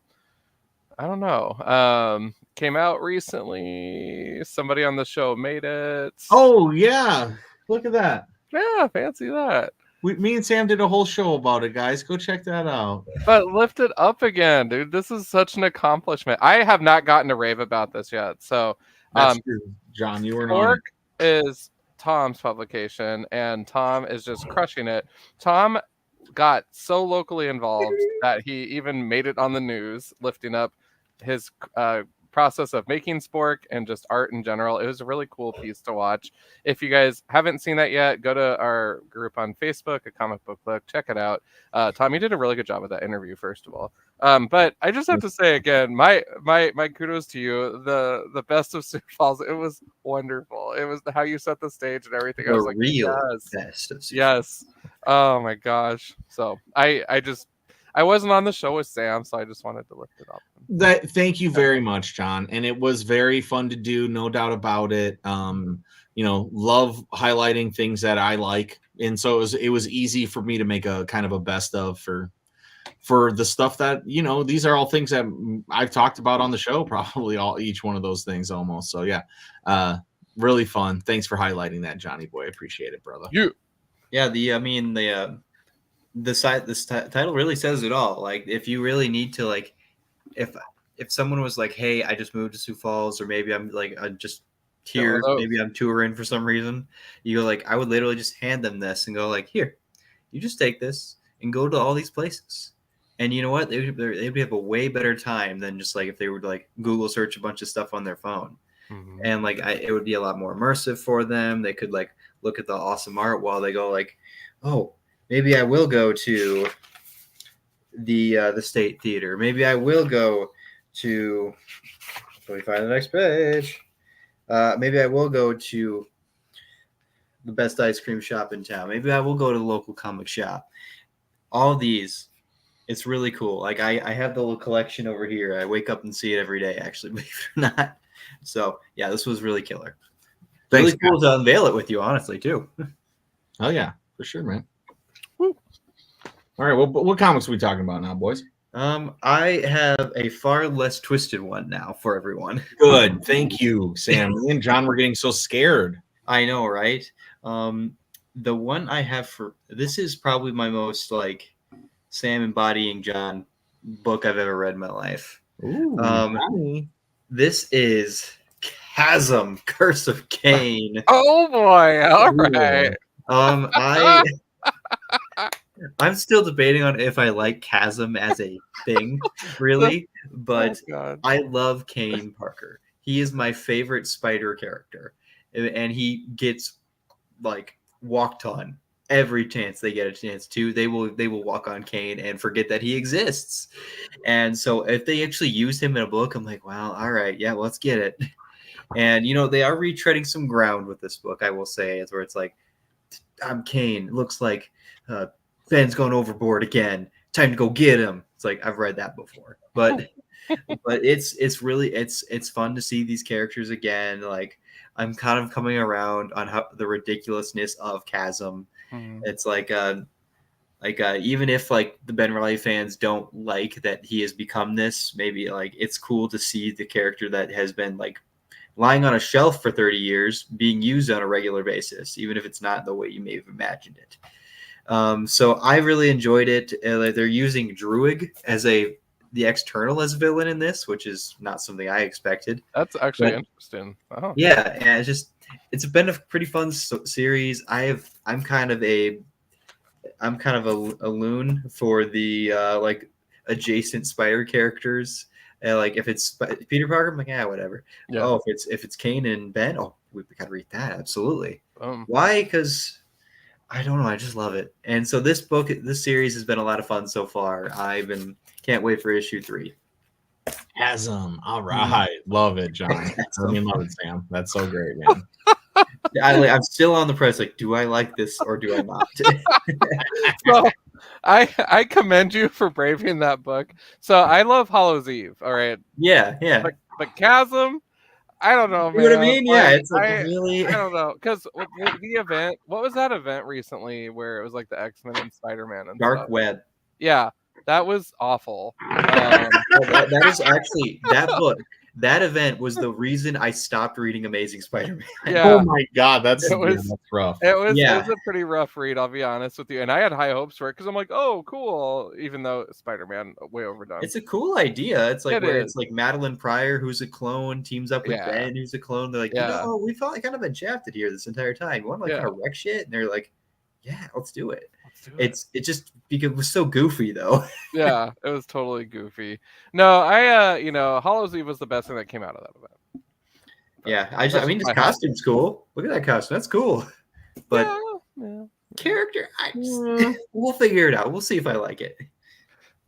don't know. Came out recently. Somebody on the show made it. Oh yeah, look at that. Yeah, fancy that. Me and Sam did a whole show about it, guys. Go check that out. But lift it up again, dude. This is such an accomplishment. I have not gotten to rave about this yet. So, that's true, John. You were Spork is Tom's publication, and Tom is just crushing it. Tom got so locally involved that he even made it on the news, lifting up his process of making Spork and just art in general. It was a really cool piece to watch. If you guys haven't seen that yet, go to our group on Facebook, A Comic Book Look, check it out. Tom, you did a really good job with that interview, first of all. But I just have to say again, my kudos to you. The best of Sioux Falls, it was wonderful. It was how you set the stage and everything. I was like, yes. Oh my gosh. So I wasn't on the show with Sam, so I just wanted to lift it up. Thank you very much, John. And it was very fun to do, no doubt about it. Love highlighting things that I like. and so it was easy for me to make a kind of a best of for the stuff that, you know, these are all things that I've talked about on the show, probably each one of those things almost. So yeah, really fun. Thanks for highlighting that, Johnny boy. Appreciate it, brother. Yeah, this title really says it all. Like, if you really need to, like, if someone was like, hey, I just moved to Sioux Falls, or maybe I'm just here, maybe I'm touring for some reason, you go like, I would literally just hand them this and go like, here, you just take this and go to all these places. And you know what? They'd have a way better time than just like if they were to like Google search a bunch of stuff on their phone. Mhm. And like it would be a lot more immersive for them. They could like look at the awesome art while they go like, oh, maybe I will go to the State Theater. Maybe I will go to. Let me find the next page. Maybe I will go to the best ice cream shop in town. Maybe I will go to the local comic shop. All these, it's really cool. Like I have the little collection over here. I wake up and see it every day, actually, believe it or not. So yeah, this was really killer. Thanks, really cool to unveil it with you, honestly, too. Oh yeah, for sure, man. Woo. All right, well, what comics are we talking about now, boys? I have a far less twisted one now for everyone. Good, thank you, Sam. Me and John were getting so scared. I know, right? The one I have for this is probably my most like Sam embodying John book I've ever read in my life. Ooh, this is Chasm, Curse of Cain. Oh boy! All right. I'm still debating on if I like Chasm as a thing, really, but I love Cain Parker. He is my favorite Spider character, and he gets like walked on every chance they get a chance to. They will walk on Cain and forget that he exists. And so if they actually use him in a book, I'm like, well, all right, yeah, let's get it. And you know, they are retreading some ground with this book, I will say. It's where it's like, I'm Cain. It looks like Ben's going overboard again. Time to go get him. It's like, I've read that before, but it's really it's fun to see these characters again. Like, I'm kind of coming around on how the ridiculousness of Chasm. Mhm. It's like even if like the Ben Reilly fans don't like that he has become this, maybe like it's cool to see the character that has been like lying on a shelf for 30 years being used on a regular basis, even if it's not the way you may have imagined it. So I really enjoyed it. They're using Druig as the external as villain in this, which is not something I expected. That's actually interesting. Oh. Yeah, and it's been a pretty fun series. I'm kind of a loon for the like adjacent Spider characters. Like if it's Peter Parker, I'm like, yeah, whatever. Yeah. Oh, if it's Cain and Ben, oh, we gotta read that, absolutely. Um, Why? Because I don't know, I just love it. And so this series has been a lot of fun so far. Can't wait for issue 3. Chasm. All right. Love it, John. I mean, love it, Sam. That's so great, man. I'm still on the press. Like, do I like this or do I not? So I commend you for braving that book. So I love Hollow's Eve. All right. Yeah. But Chasm, I don't know, man. You know what I mean? Yeah, Like, it's like really. I don't know, because the event. What was that event recently where it was like the X-Men and Spider-Man and Dark stuff? Web. Yeah, that was awful. That is actually that book. That event was the reason I stopped reading Amazing Spider-Man. Yeah. Oh my God, that's that's rough. It was a pretty rough read, I'll be honest with you. And I had high hopes for it because I'm like, oh, cool. Even though Spider-Man way overdone. It's a cool idea. It's like It's like Madeline Pryor, who's a clone, teams up with Ben, who's a clone. They're like, we felt like kind of been shafted here this entire time. You want to like kind of wreck shit? And they're like, yeah, let's do it. It just because it was so goofy though. Yeah, it was totally goofy. No, Hollow's Eve was the best thing that came out of that event. Yeah, I mean, his costume's cool. Look at that costume. That's cool. But character, we'll figure it out. We'll see if I like it.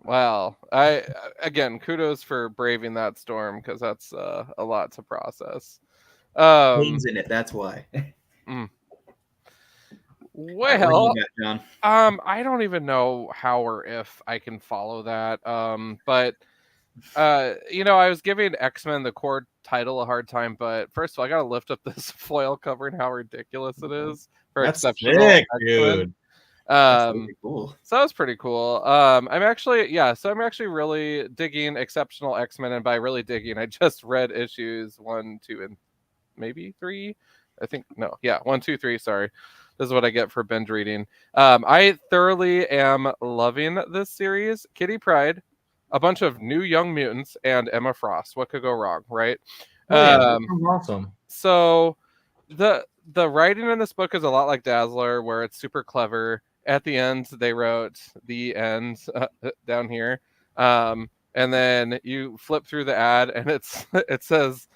Wow. Again, kudos for braving that storm because that's a lot to process. Cain's in it. That's why. Well, John? I don't even know how or if I can follow that. But I was giving X-Men the core title a hard time, but first of all, I gotta lift up this foil cover and how ridiculous it is. for That's exceptional sick, X-Men. dude. That's really cool. So that was pretty cool. I'm actually really digging Exceptional X-Men, and by really digging, I just read issues 1, 2, and maybe 3. I think 1, 2, 3. Sorry, this is what I get for binge reading. I thoroughly am loving this series. Kitty Pryde, a bunch of new Young Mutants, and Emma Frost. What could go wrong, right? Awesome. So the writing in this book is a lot like Dazzler, where it's super clever. At the end, they wrote the end down here, and then you flip through the ad, and it says,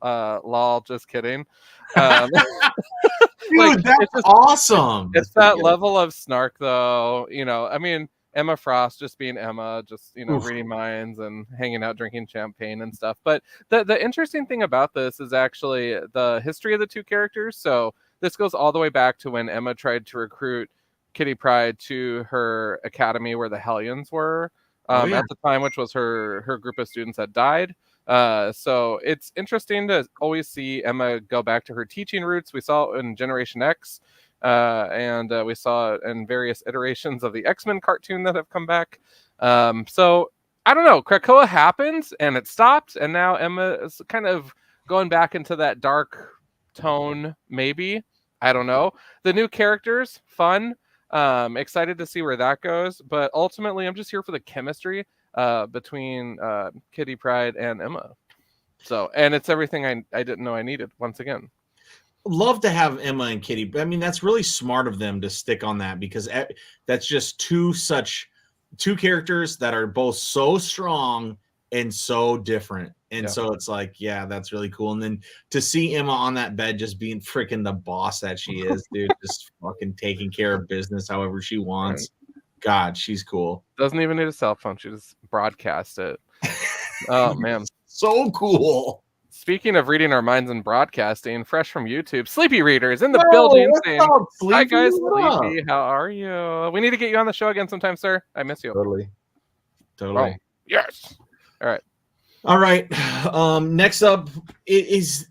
"Lol, just kidding." Dude, Like, that's awesome. It's that level of snark, though. I mean, Emma Frost just being Emma, just Oof. reading minds and hanging out, drinking champagne and stuff. But the interesting thing about this is actually the history of the two characters. So this goes all the way back to when Emma tried to recruit Kitty Pryde to her academy where the Hellions were at the time, which was her group of students that died. So it's interesting to always see Emma go back to her teaching roots. We saw it in Generation X, and we saw it in various iterations of the X-Men cartoon that have come back. So I don't know. Krakoa happened and it stopped, and now Emma is kind of going back into that dark tone. Maybe, I don't know. The new characters, fun. Excited to see where that goes, but ultimately I'm just here for the chemistry between Kitty Pryde and Emma. So, and it's everything I didn't know I needed once again. Love to have Emma and Kitty. I mean, that's really smart of them to stick on that, because that's just two characters that are both so strong and so different. And so it's like, yeah, that's really cool. And then to see Emma on that bed just being freaking the boss that she is, dude, just fucking taking care of business however she wants. Right. God, she's cool. Doesn't even need a cell phone. She just broadcast it. Oh, man. So cool. Speaking of reading our minds and broadcasting, fresh from YouTube, Sleepy Reader is in the building. Saying, hi, guys. Sleepy, how are you? We need to get you on the show again sometime, sir. I miss you. Totally. Oh, yes. All right. Next up is,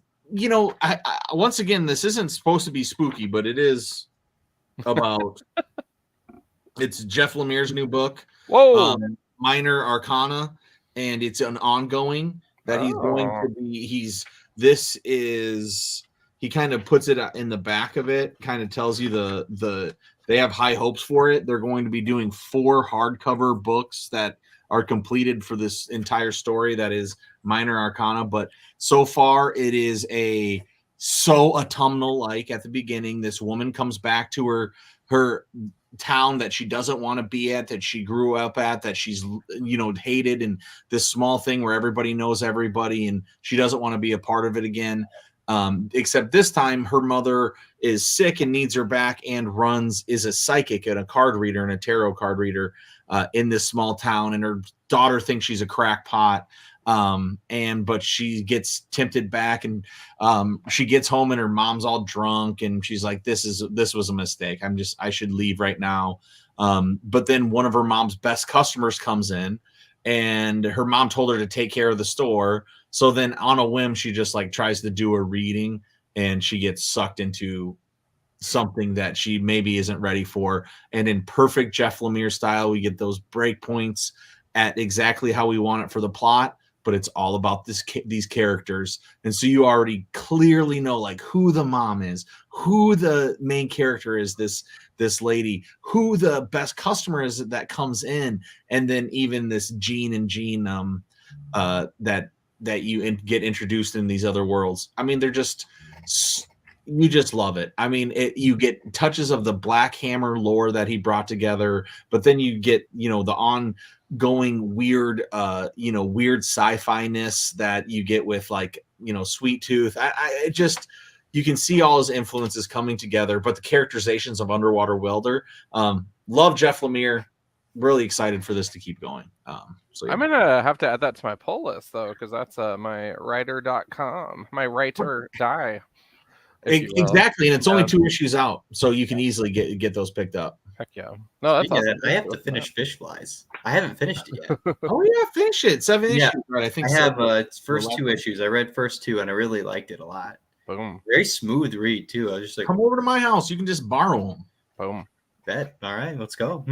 I once again, this isn't supposed to be spooky, but it is about, it's Jeff Lemire's new book. Whoa. Minor Arcana, and it's an ongoing that he's going to be, he kind of puts it in the back of it, kind of tells you they have high hopes for it. They're going to be doing 4 hardcover books that are completed for this entire story that is Minor Arcana, but so far it is so autumnal. Like at the beginning, this woman comes back to her town that she doesn't want to be at, that she grew up at, that she's hated, and this small thing where everybody knows everybody, and she doesn't want to be a part of it again. Except this time her mother is sick and needs her back, and is a psychic and a card reader and a tarot card reader in this small town, and her daughter thinks she's a crackpot. But she gets tempted back, and she gets home and her mom's all drunk, and she's like, this was a mistake. I should leave right now. But then one of her mom's best customers comes in, and her mom told her to take care of the store. So then on a whim, she just like tries to do a reading, and she gets sucked into something that she maybe isn't ready for. And in perfect Jeff Lemire style, we get those breakpoints at exactly how we want it for the plot, but it's all about these characters. And so you already clearly know like who the mom is, who the main character is, this lady, who the best customer is that comes in, and then even this Jean that you get introduced in these other worlds. I mean, you just love it. I mean, you get touches of the Black Hammer lore that he brought together, but then you get, the ongoing weird, weird sci-fi-ness that you get with like, Sweet Tooth. You can see all his influences coming together, but the characterizations of Underwater Welder, love Jeff Lemire. Really excited for this to keep going. So yeah. I'm gonna have to add that to my pull list though, because that's my writer.com, my write or die. Exactly, and it's only 2 issues out, so you can easily get those picked up. Heck yeah! No, that's awesome. I have to finish Fish Flies. I haven't finished it yet. Oh yeah, finish it. 7 issues, right? I have its first 2 issues. I read first 2 and I really liked it a lot. Boom. Very smooth read too. I was just like, Come over to my house. You can just borrow them. Boom. bet. All right, let's go.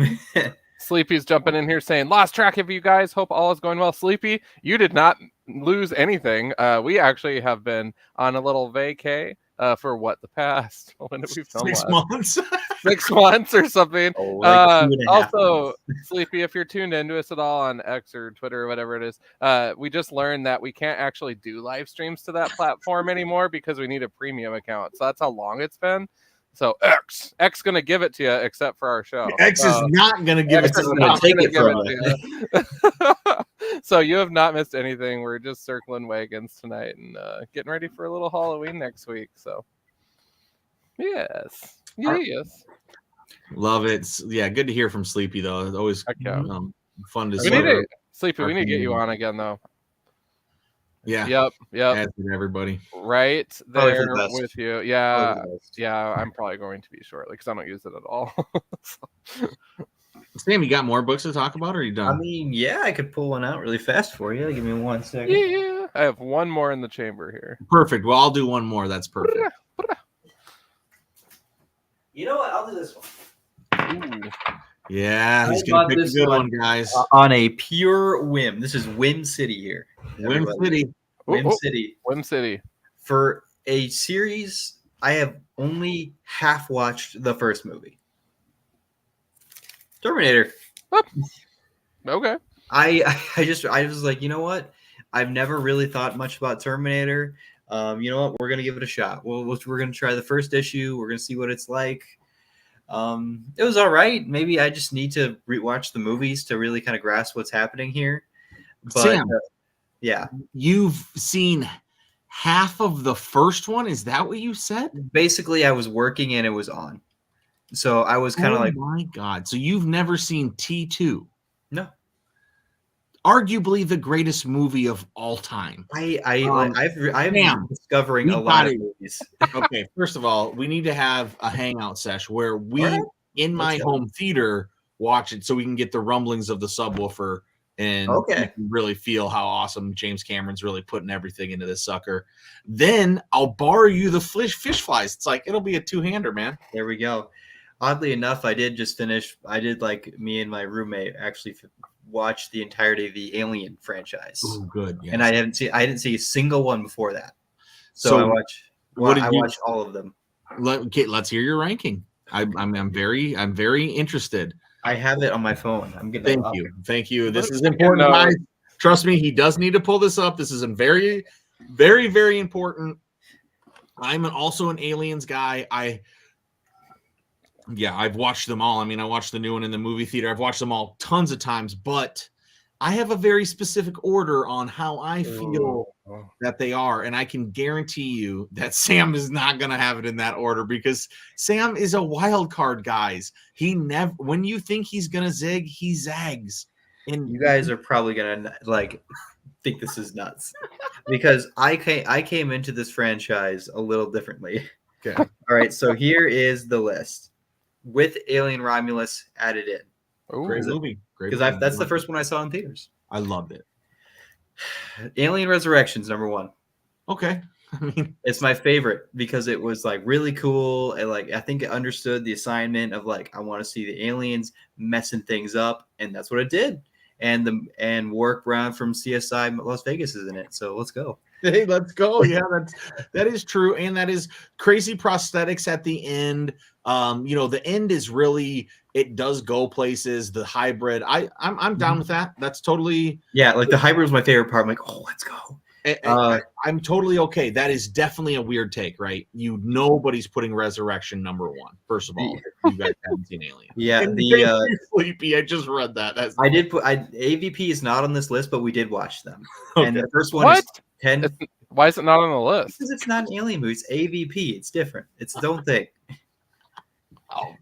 Sleepy's jumping in here saying, lost track of you guys. Hope all is going well. Sleepy, you did not lose anything. We actually have been on a little vacay for what, the past? When did we film 6 last? months. 6 months or something. Oh, like 2.5 Also, months. Sleepy, if you're tuned into us at all on X or Twitter or whatever it is, we just learned that we can't actually do live streams to that platform anymore because we need a premium account. So that's how long it's been. So X gonna give it to you, except for our show. X is not going to give it X to is me. not take gonna it give from to you. So you have not missed anything. We're just circling wagons tonight and getting ready for a little Halloween next week. So yes. Love it. Yeah, good to hear from Sleepy though. It's always Heck yeah. fun to We see. need to, Sleepy, our we need to get you community. on again though. Yeah. Yep. As did everybody. Right Probably for there the best. with you. Probably Yeah. the best. Yeah, I'm probably going to be shortly because I don't use it at all. Sam, you got more books to talk about, or are you I done? mean, yeah, I could pull one out really fast for you. Give me 1 second. Yeah. I have one more in the chamber here. Perfect. Well, I'll do one more. That's perfect. You know what? I'll do this one. Ooh. Yeah, he's I gonna bought pick a this good one. one, guys. On a pure whim. This is Whim City here. Win everybody. City. Whim Oh, City. Whim City. For a series, I have only half watched the first movie. Terminator. Okay. I was like, you know what? I've never really thought much about Terminator. You know what? We're gonna give it a shot. We're gonna try the first issue. We're gonna see what it's like. It was all right. Maybe I just need to rewatch the movies to really kind of grasp what's happening here. But Sam. yeah, You've seen half of the first one. Is that what you said? basically, I was working and it was on, so I was kind of like, my God. So you've never seen T2? no. Arguably the greatest movie of all time. I'm Sam, discovering we a lot of gotta- movies. Okay, first of all, we need to have a hangout sesh where we, All right. in my Let's go. home theater, watch it so we can get the rumblings of the subwoofer and Okay. you can really feel how awesome James Cameron's really putting everything into this sucker. Then I'll borrow you the fish flies. It's like it'll be a two-hander, man. There we go. Oddly enough, I did just finish. I did like me and my roommate actually watch the entirety of the Alien franchise, Ooh, good. Yes. and I didn't see a single one before that. So, So I what did you- watched all of them. Okay, let's hear your ranking. I'm very interested. I have it on my phone. I'm getting. Thank you. This is Let's important, get, guys. Trust me, he does need to pull this up. This is very, very, very important. I'm also an Aliens guy. I've watched them all. I mean, I watched the new one in the movie theater. I've watched them all tons of times, but I have a very specific order on how I feel that they are. And I can guarantee you that Sam is not going to have it in that order because Sam is a wild card, guys. He never, when you think he's going to zig, he zags. And You guys are probably gonna like think this is nuts because I came into this franchise a little differently. Okay. All right, so here is the list with Alien Romulus added in. Ooh. Great movie. Great Because movie. that's the first one I saw in theaters. I loved it. Alien Resurrections, number one. Okay. I mean, It's my favorite because it was like really cool and like I think it understood the assignment of like I want to see the aliens messing things up, and that's what it did. And Warwick Brown from CSI Las Vegas is in it, so let's go. hey, let's go. Yeah, that is true, and that is crazy prosthetics at the end. The end is really, it does go places. The hybrid, I'm down with that. That's totally. Yeah, like the hybrid was my favorite part. I'm like, oh, let's go. I'm totally okay. That is definitely a weird take, right? Nobody's putting Resurrection number one. First of all, if you guys haven't seen Alien. Yeah, And the thank you, Sleepy. I just read that. That's I did put AVP is not on this list, but we did watch them. okay. And the first one What? is 10 Why is it not on the list? because it's not an alien movie. It's AVP. It's different. It's don't think. Oh,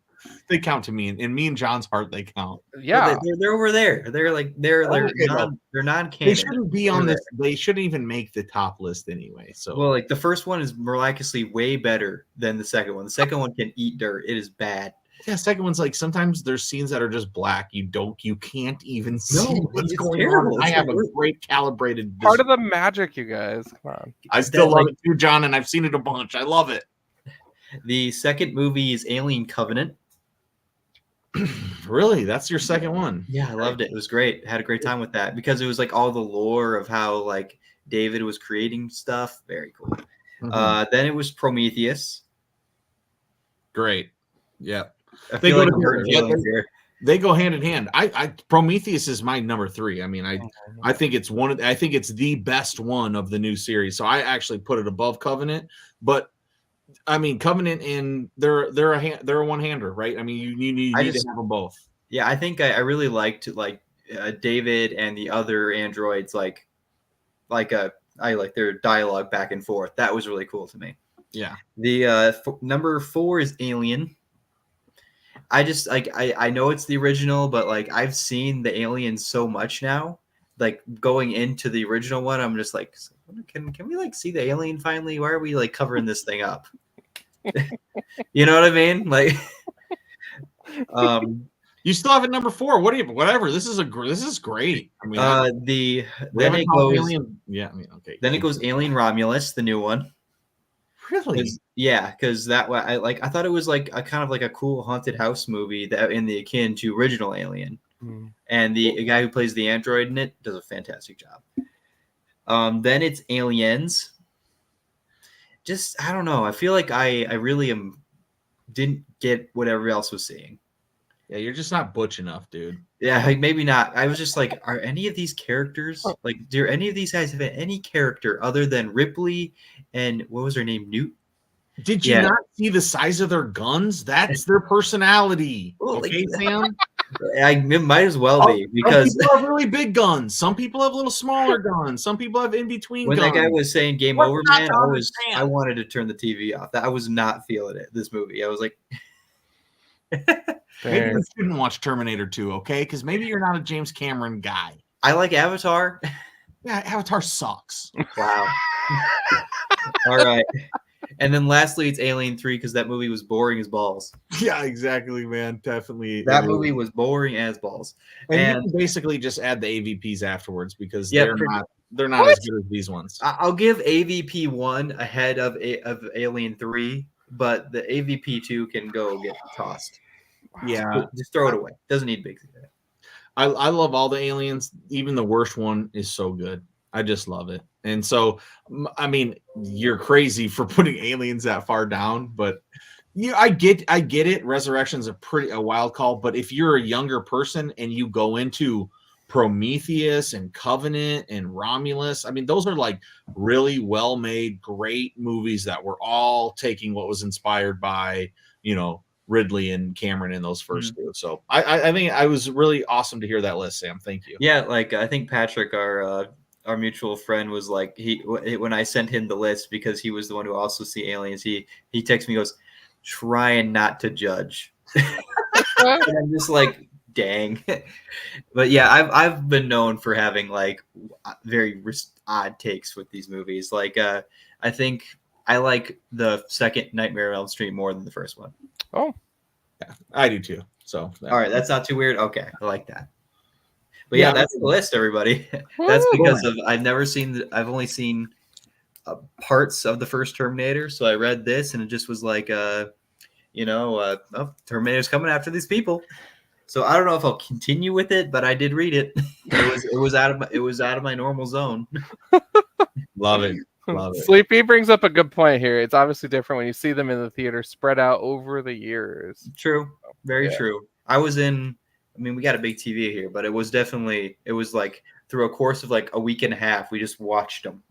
they count to me, and me and John's heart, they count. Yeah. They're over there. They're Okay, non-canon. They shouldn't be on They're this. They shouldn't even make the top list anyway. So Well, like the first one is miraculously way better than the second one. The second one can eat dirt. It is bad. Yeah, second one's like sometimes there's scenes that are just black. You can't even see what's it's going terrible. on. I It's have a like- great calibrated. Part of the magic, you guys. Come on. I still that, love like- it too, John, and I've seen it a bunch. I love it. The second movie is Alien Covenant. Really, that's your second one. Yeah, I loved it. It was great. I had a great time with that because it was like all the lore of how like David was creating stuff. Very cool. Then it was Prometheus. Great. Yeah, I They feel go like I'm together. hurting Yeah, feelings here. they go hand in hand. I Prometheus is my number 3. I mean, I think it's I think it's the best one of the new series. So I actually put it above Covenant. But I mean, Covenant and they're a one-hander, right? I mean, you need to have them both. Yeah, I think I really liked like David and the other androids I like their dialogue back and forth. That was really cool to me. Yeah. The number 4 is Alien. I just like I know it's the original, but like I've seen the Aliens so much now. Like going into the original one, I'm just like, can we like see the alien finally? Why are we like covering this thing up? You know what I mean? Like, You still have it number 4. Whatever. This is great. I mean, then it goes Alien. Yeah. I mean, okay. then it goes Alien Romulus, the new one. Really? Yeah, because that way I thought it was like a kind of like a cool haunted house movie that in the akin to original Alien. And the guy who plays the android in it does a fantastic job. Then it's Aliens. Just I don't know. I feel like I really didn't get what everybody else was seeing. Yeah, you're just not butch enough, dude. Yeah, like maybe not. I was just like, are any of these characters like? Do any of these guys have any character other than Ripley and what was her name, Newt? Did you not see the size of their guns? That's their personality. Okay, Sam. It might as well be because some people have really big guns. Some people have little smaller guns. Some people have in between. When guns. that guy was saying "Game What's over, not man," to I understand? wanted to turn the TV off. I was not feeling it. This movie, I was like, Maybe you shouldn't watch Terminator 2, okay? Because maybe you're not a James Cameron guy. I like Avatar. Yeah, Avatar sucks. Wow. All right. And then lastly, it's Alien 3 because that movie was boring as balls. Yeah, exactly, man. Definitely. That movie was boring as balls. And you can basically just add the AVPs afterwards because Yeah, they're not as good as these ones. I'll give AVP 1 ahead of Alien 3, but the AVP 2 can go get tossed. Yeah. Just throw it away. Doesn't need big. I love all the Aliens. Even the worst one is so good. I just love it. And so, I mean, you're crazy for putting Aliens that far down, but I get it. Resurrection's a wild call, but if you're a younger person and you go into Prometheus and Covenant and Romulus, I mean, those are like really well-made, great movies that were all taking what was inspired by, Ridley and Cameron in those first two. So I think I was really awesome to hear that list, Sam. Thank you. Yeah, like I think Patrick, our mutual friend, was like when I sent him the list because he was the one who also see Aliens. He texted me, goes, trying not to judge. And I'm just like, dang. But yeah, I've been known for having like very odd takes with these movies. Like I think I like the second Nightmare on Elm Street more than the first one. Oh, yeah, I do too. So all right, that's not too weird. Okay, I like that. But yeah, that's the list, everybody. That's Woo! because of I've only seen parts of the first Terminator, so I read this and it just was like, Terminator's coming after these people. So I don't know if I'll continue with it, but I did read it. It was out of my normal zone. love it. Love it. Sleepy brings up a good point here. It's obviously different when you see them in the theater spread out over the years. True. Very true. We got a big TV here, but it was like through a course of like a week and a half, we just watched them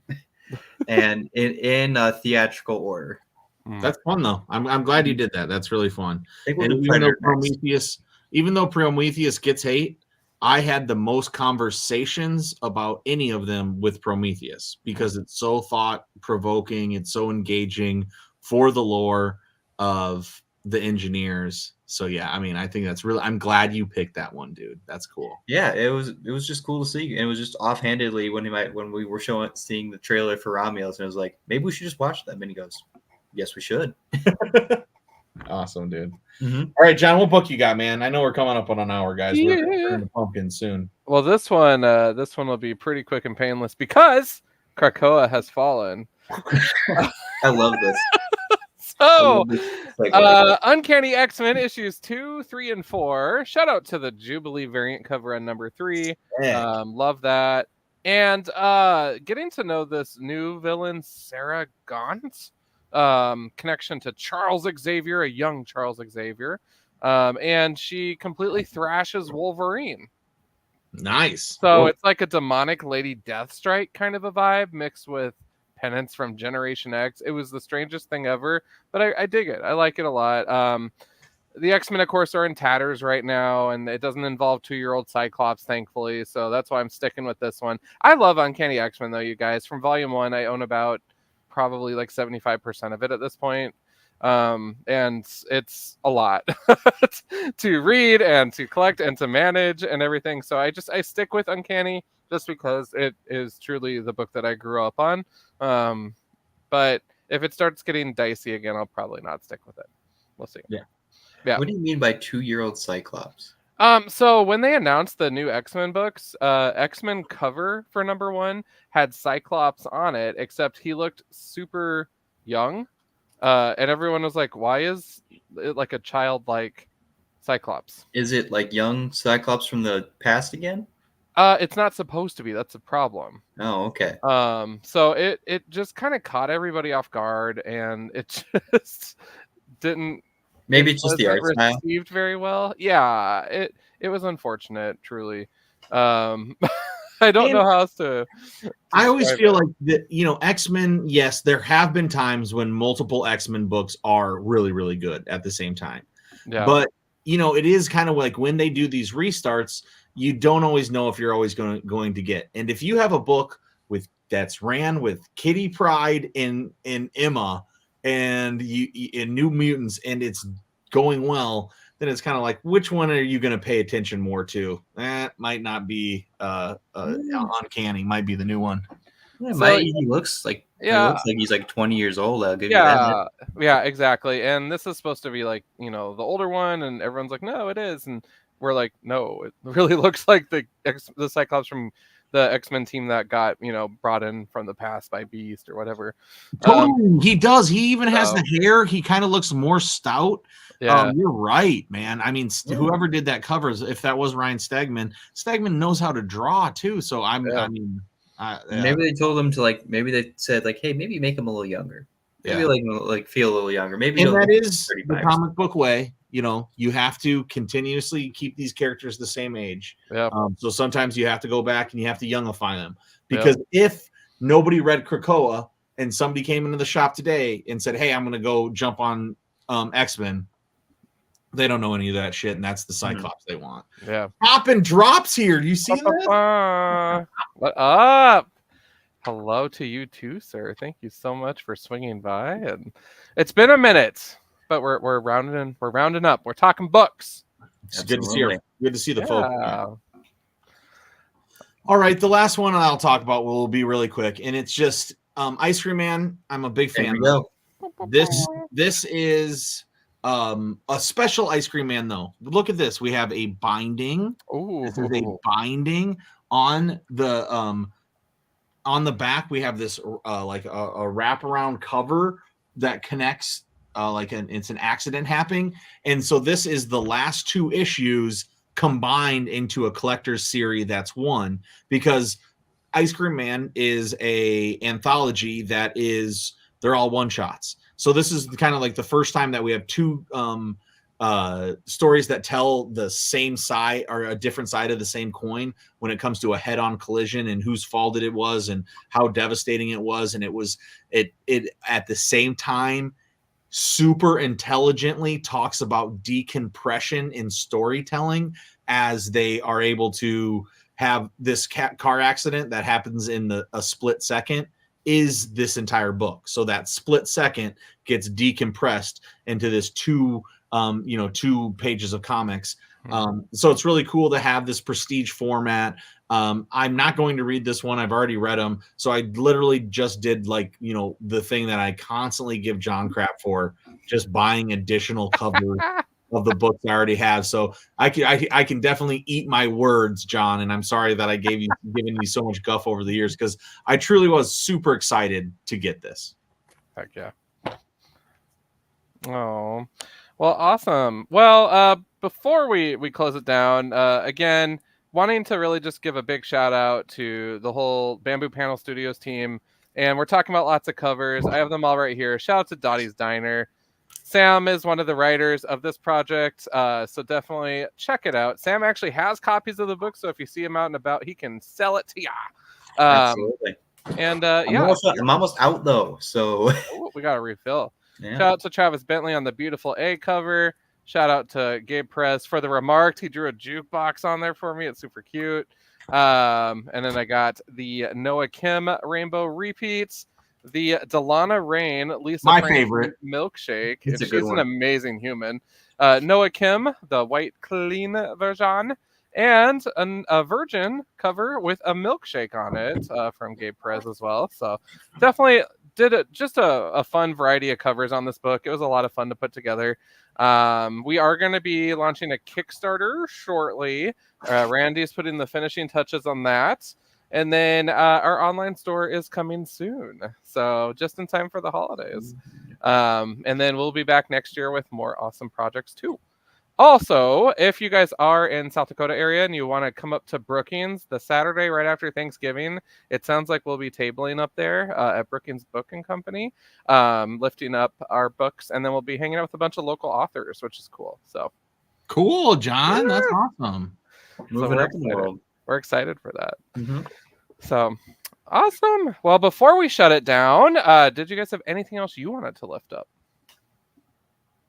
and in a theatrical order. That's fun though. I'm glad you did that. That's really fun. We'll And even though Prometheus gets hate, I had the most conversations about any of them with Prometheus because it's so thought-provoking, it's so engaging for the lore of the engineers. So yeah, I mean, I think that's really. I'm glad you picked that one, dude. That's cool. Yeah, it was just cool to see, and it was just offhandedly when we were seeing the trailer for Romulus, and it was like, maybe we should just watch them, and he goes, "Yes, we should." Awesome, dude. Mhm. All right, John, what book you got, man? I know we're coming up on an hour, guys. We're Yeah. in the pumpkin soon. Well, this one will be pretty quick and painless because Krakoa has fallen. I love this. So, Segue. Uncanny X-Men issues 2, 3, and 4. Shout out to the Jubilee variant cover on number 3. Yeah. Love that. And getting to know this new villain, Sarah Gaunt, connection to Charles Xavier, a young Charles Xavier. And she completely thrashes Wolverine. Nice. So Whoa. it's like a demonic Lady Deathstrike kind of a vibe mixed with Penance from Generation X. It was the strangest thing ever, but I dig it. I like it a lot. The X-Men, of course, are in tatters right now, and it doesn't involve 2-year-old Cyclops, thankfully. So that's why I'm sticking with this one. I love Uncanny X-Men, though, you guys. From Volume 1, I own about probably like 75% of it at this point. And it's a lot to read and to collect and to manage and everything. So I stick with Uncanny just because it is truly the book that I grew up on. But if it starts getting dicey again, I'll probably not stick with it. We'll see. Yeah. Yeah. What do you mean by 2-year-old Cyclops? So when they announced the new X-Men books, X-Men cover for number 1 had Cyclops on it, except he looked super young. And everyone was like, why is it like a childlike Cyclops? Is it like young Cyclops from the past again? It's not supposed to be. That's a problem. Oh, okay. So it just kind of caught everybody off guard, and it just didn't. Maybe it's just the art style. Received very well. Yeah, it was unfortunate, truly. I don't know how else to. I always feel like that, X-Men, yes, there have been times when multiple X-Men books are really, really good at the same time. Yeah. But, it is kind of like when they do these restarts, you don't always know if you're always going to get. And if you have a book that's ran with Kitty Pryde in Emma and in New Mutants and it's going well, then it's kind of like, which one are you going to pay attention more to? That might not be Uncanny, might be the new one. Yeah, he looks like he's like 20 years old. I'll give you that. Yeah, exactly. And this is supposed to be like, the older one, and everyone's like, no, it is. And we're like, no, it really looks like the Cyclops from the X-Men team that got, brought in from the past by Beast or whatever. Totally, he does. He even has the hair. He kind of looks more stout. Yeah, you're right, man. I mean, whoever did that covers, if that was Ryan Stegman knows how to draw too. So maybe they told him to maybe they said hey, maybe make him a little younger. Maybe like feel a little younger. Maybe and that is the comic book way. You have to continuously keep these characters the same age. Yeah. So sometimes you have to go back and you have to youngify them because if nobody read Krakoa and somebody came into the shop today and said, "Hey, I'm going to go jump on X-Men," they don't know any of that shit, and that's the Cyclops they want. Yeah. Popping drops here. Do you see that? What up? Hello to you too, sir. Thank you so much for swinging by. And it's been a minute, but we're rounding up. We're talking books. It's good to see you. Good to see the folks. All right, the last one I'll talk about will be really quick, and it's just Ice Cream Man. I'm a big fan. This is a special Ice Cream Man, though. Look at this. We have a binding. Ooh. This is a binding on the back. We have this like a wraparound cover that connects. It's an accident happening, and so this is the last 2 issues combined into a collector's series that's one, because Ice Cream Man is a anthology that is they're all one shots. So this is kind of like the first time that we have 2 stories that tell the same side or a different side of the same coin when it comes to a head-on collision and whose fault it was and how devastating it was. And it at the same time super intelligently talks about decompression in storytelling as they are able to have this car accident that happens in a split second is this entire book. So that split second gets decompressed into this 2 pages of comics. So it's really cool to have this prestige format. I'm not going to read this one. I've already read them. So I literally just did the thing that I constantly give John crap for just buying additional covers of the books I already have. So I can definitely eat my words, John. And I'm sorry that I given you so much guff over the years, because I truly was super excited to get this. Heck yeah. Oh, well, awesome. Well, before we close it down, again, wanting to really just give a big shout out to the whole Bamboo Panel Studios team. And we're talking about lots of covers. I have them all right here. Shout out to Dottie's Diner. Sam is one of the writers of this project, so definitely check it out. Sam actually has copies of the book, so if you see him out and about, he can sell it to ya. Absolutely. And I'm almost out though, so Ooh, we got to refill. yeah. Shout out to Travis Bentley on the beautiful A cover. Shout out to Gabe Perez for the remarks. He drew a jukebox on there for me. It's super cute. And then I got the Noah Kim Rainbow Repeats. The Delana Rain, Lisa My Frank favorite. Milkshake. It's a She's good an one. amazing human. Noah Kim, the white clean version, and a virgin cover with a milkshake on it from Gabe Perez as well. So definitely did just a fun variety of covers on this book. It was a lot of fun to put together. We are going to be launching a Kickstarter shortly. Randy's putting the finishing touches on that. And then our online store is coming soon. So just in time for the holidays. And then we'll be back next year with more awesome projects too. Also, if you guys are in South Dakota area and you want to come up to Brookings the Saturday right after Thanksgiving, it sounds like we'll be tabling up there at Brookings Book and Company, lifting up our books, and then we'll be hanging out with a bunch of local authors, which is cool. So Cool, John. That's awesome. Moving we're up in the excited. world. We're excited for that. Mm-hmm. So awesome. Well, before we shut it down, did you guys have anything else you wanted to lift up?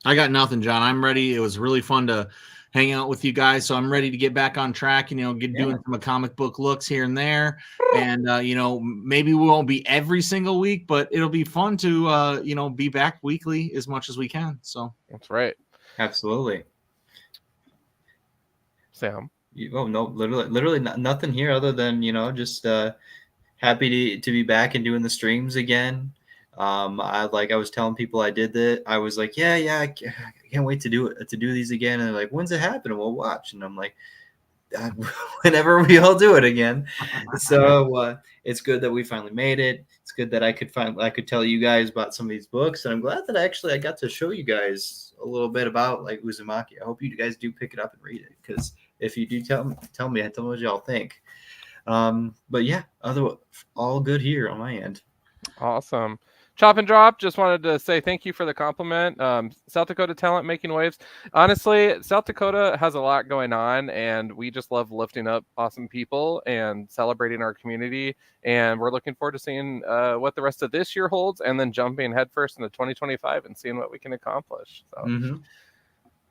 I got nothing, John. I'm ready. It was really fun to hang out with you guys. So I'm ready to get back on track and, doing some comic book looks here and there. And, maybe we won't be every single week, but it'll be fun to, be back weekly as much as we can. So That's right. Absolutely. Sam. Oh no, literally nothing here other than just happy to be back and doing the streams again. I was telling people I did that. I was like, yeah, I can't wait to do these again. And they're like, when's it happening? We'll watch. And I'm like, whenever we all do it again. So it's good that we finally made it. It's good that I could tell you guys about some of these books, and I'm glad that I got to show you guys a little bit about like Uzumaki. I hope you guys do pick it up and read it, because if you do, tell me what y'all think. But yeah, all good here on my end. Awesome. Chop and Drop, just wanted to say thank you for the compliment. South Dakota talent making waves. Honestly, South Dakota has a lot going on, and we just love lifting up awesome people and celebrating our community. And we're looking forward to seeing what the rest of this year holds, and then jumping headfirst into 2025 and seeing what we can accomplish. So. Mm-hmm.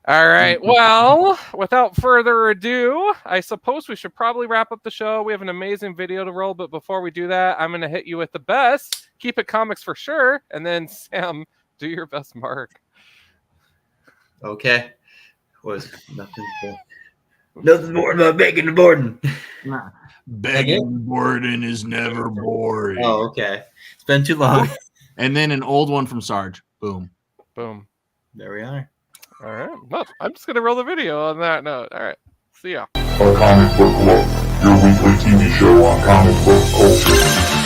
All right. Well, without further ado, I suppose we should probably wrap up the show. We have an amazing video to roll, but before we do that, I'm going to hit you with the best. Keep it comics for sure. And then, Sam, do your best mark. Okay. Was nothing more about begging and boarding. begging and boarding is never boring. Oh, okay. It's been too long. And then an old one from Sarge. Boom. Boom. There we are. All right. Well, I'm just going to roll the video on that note. All right. See ya. A Comic Book Look, your weekly TV show on comic book culture.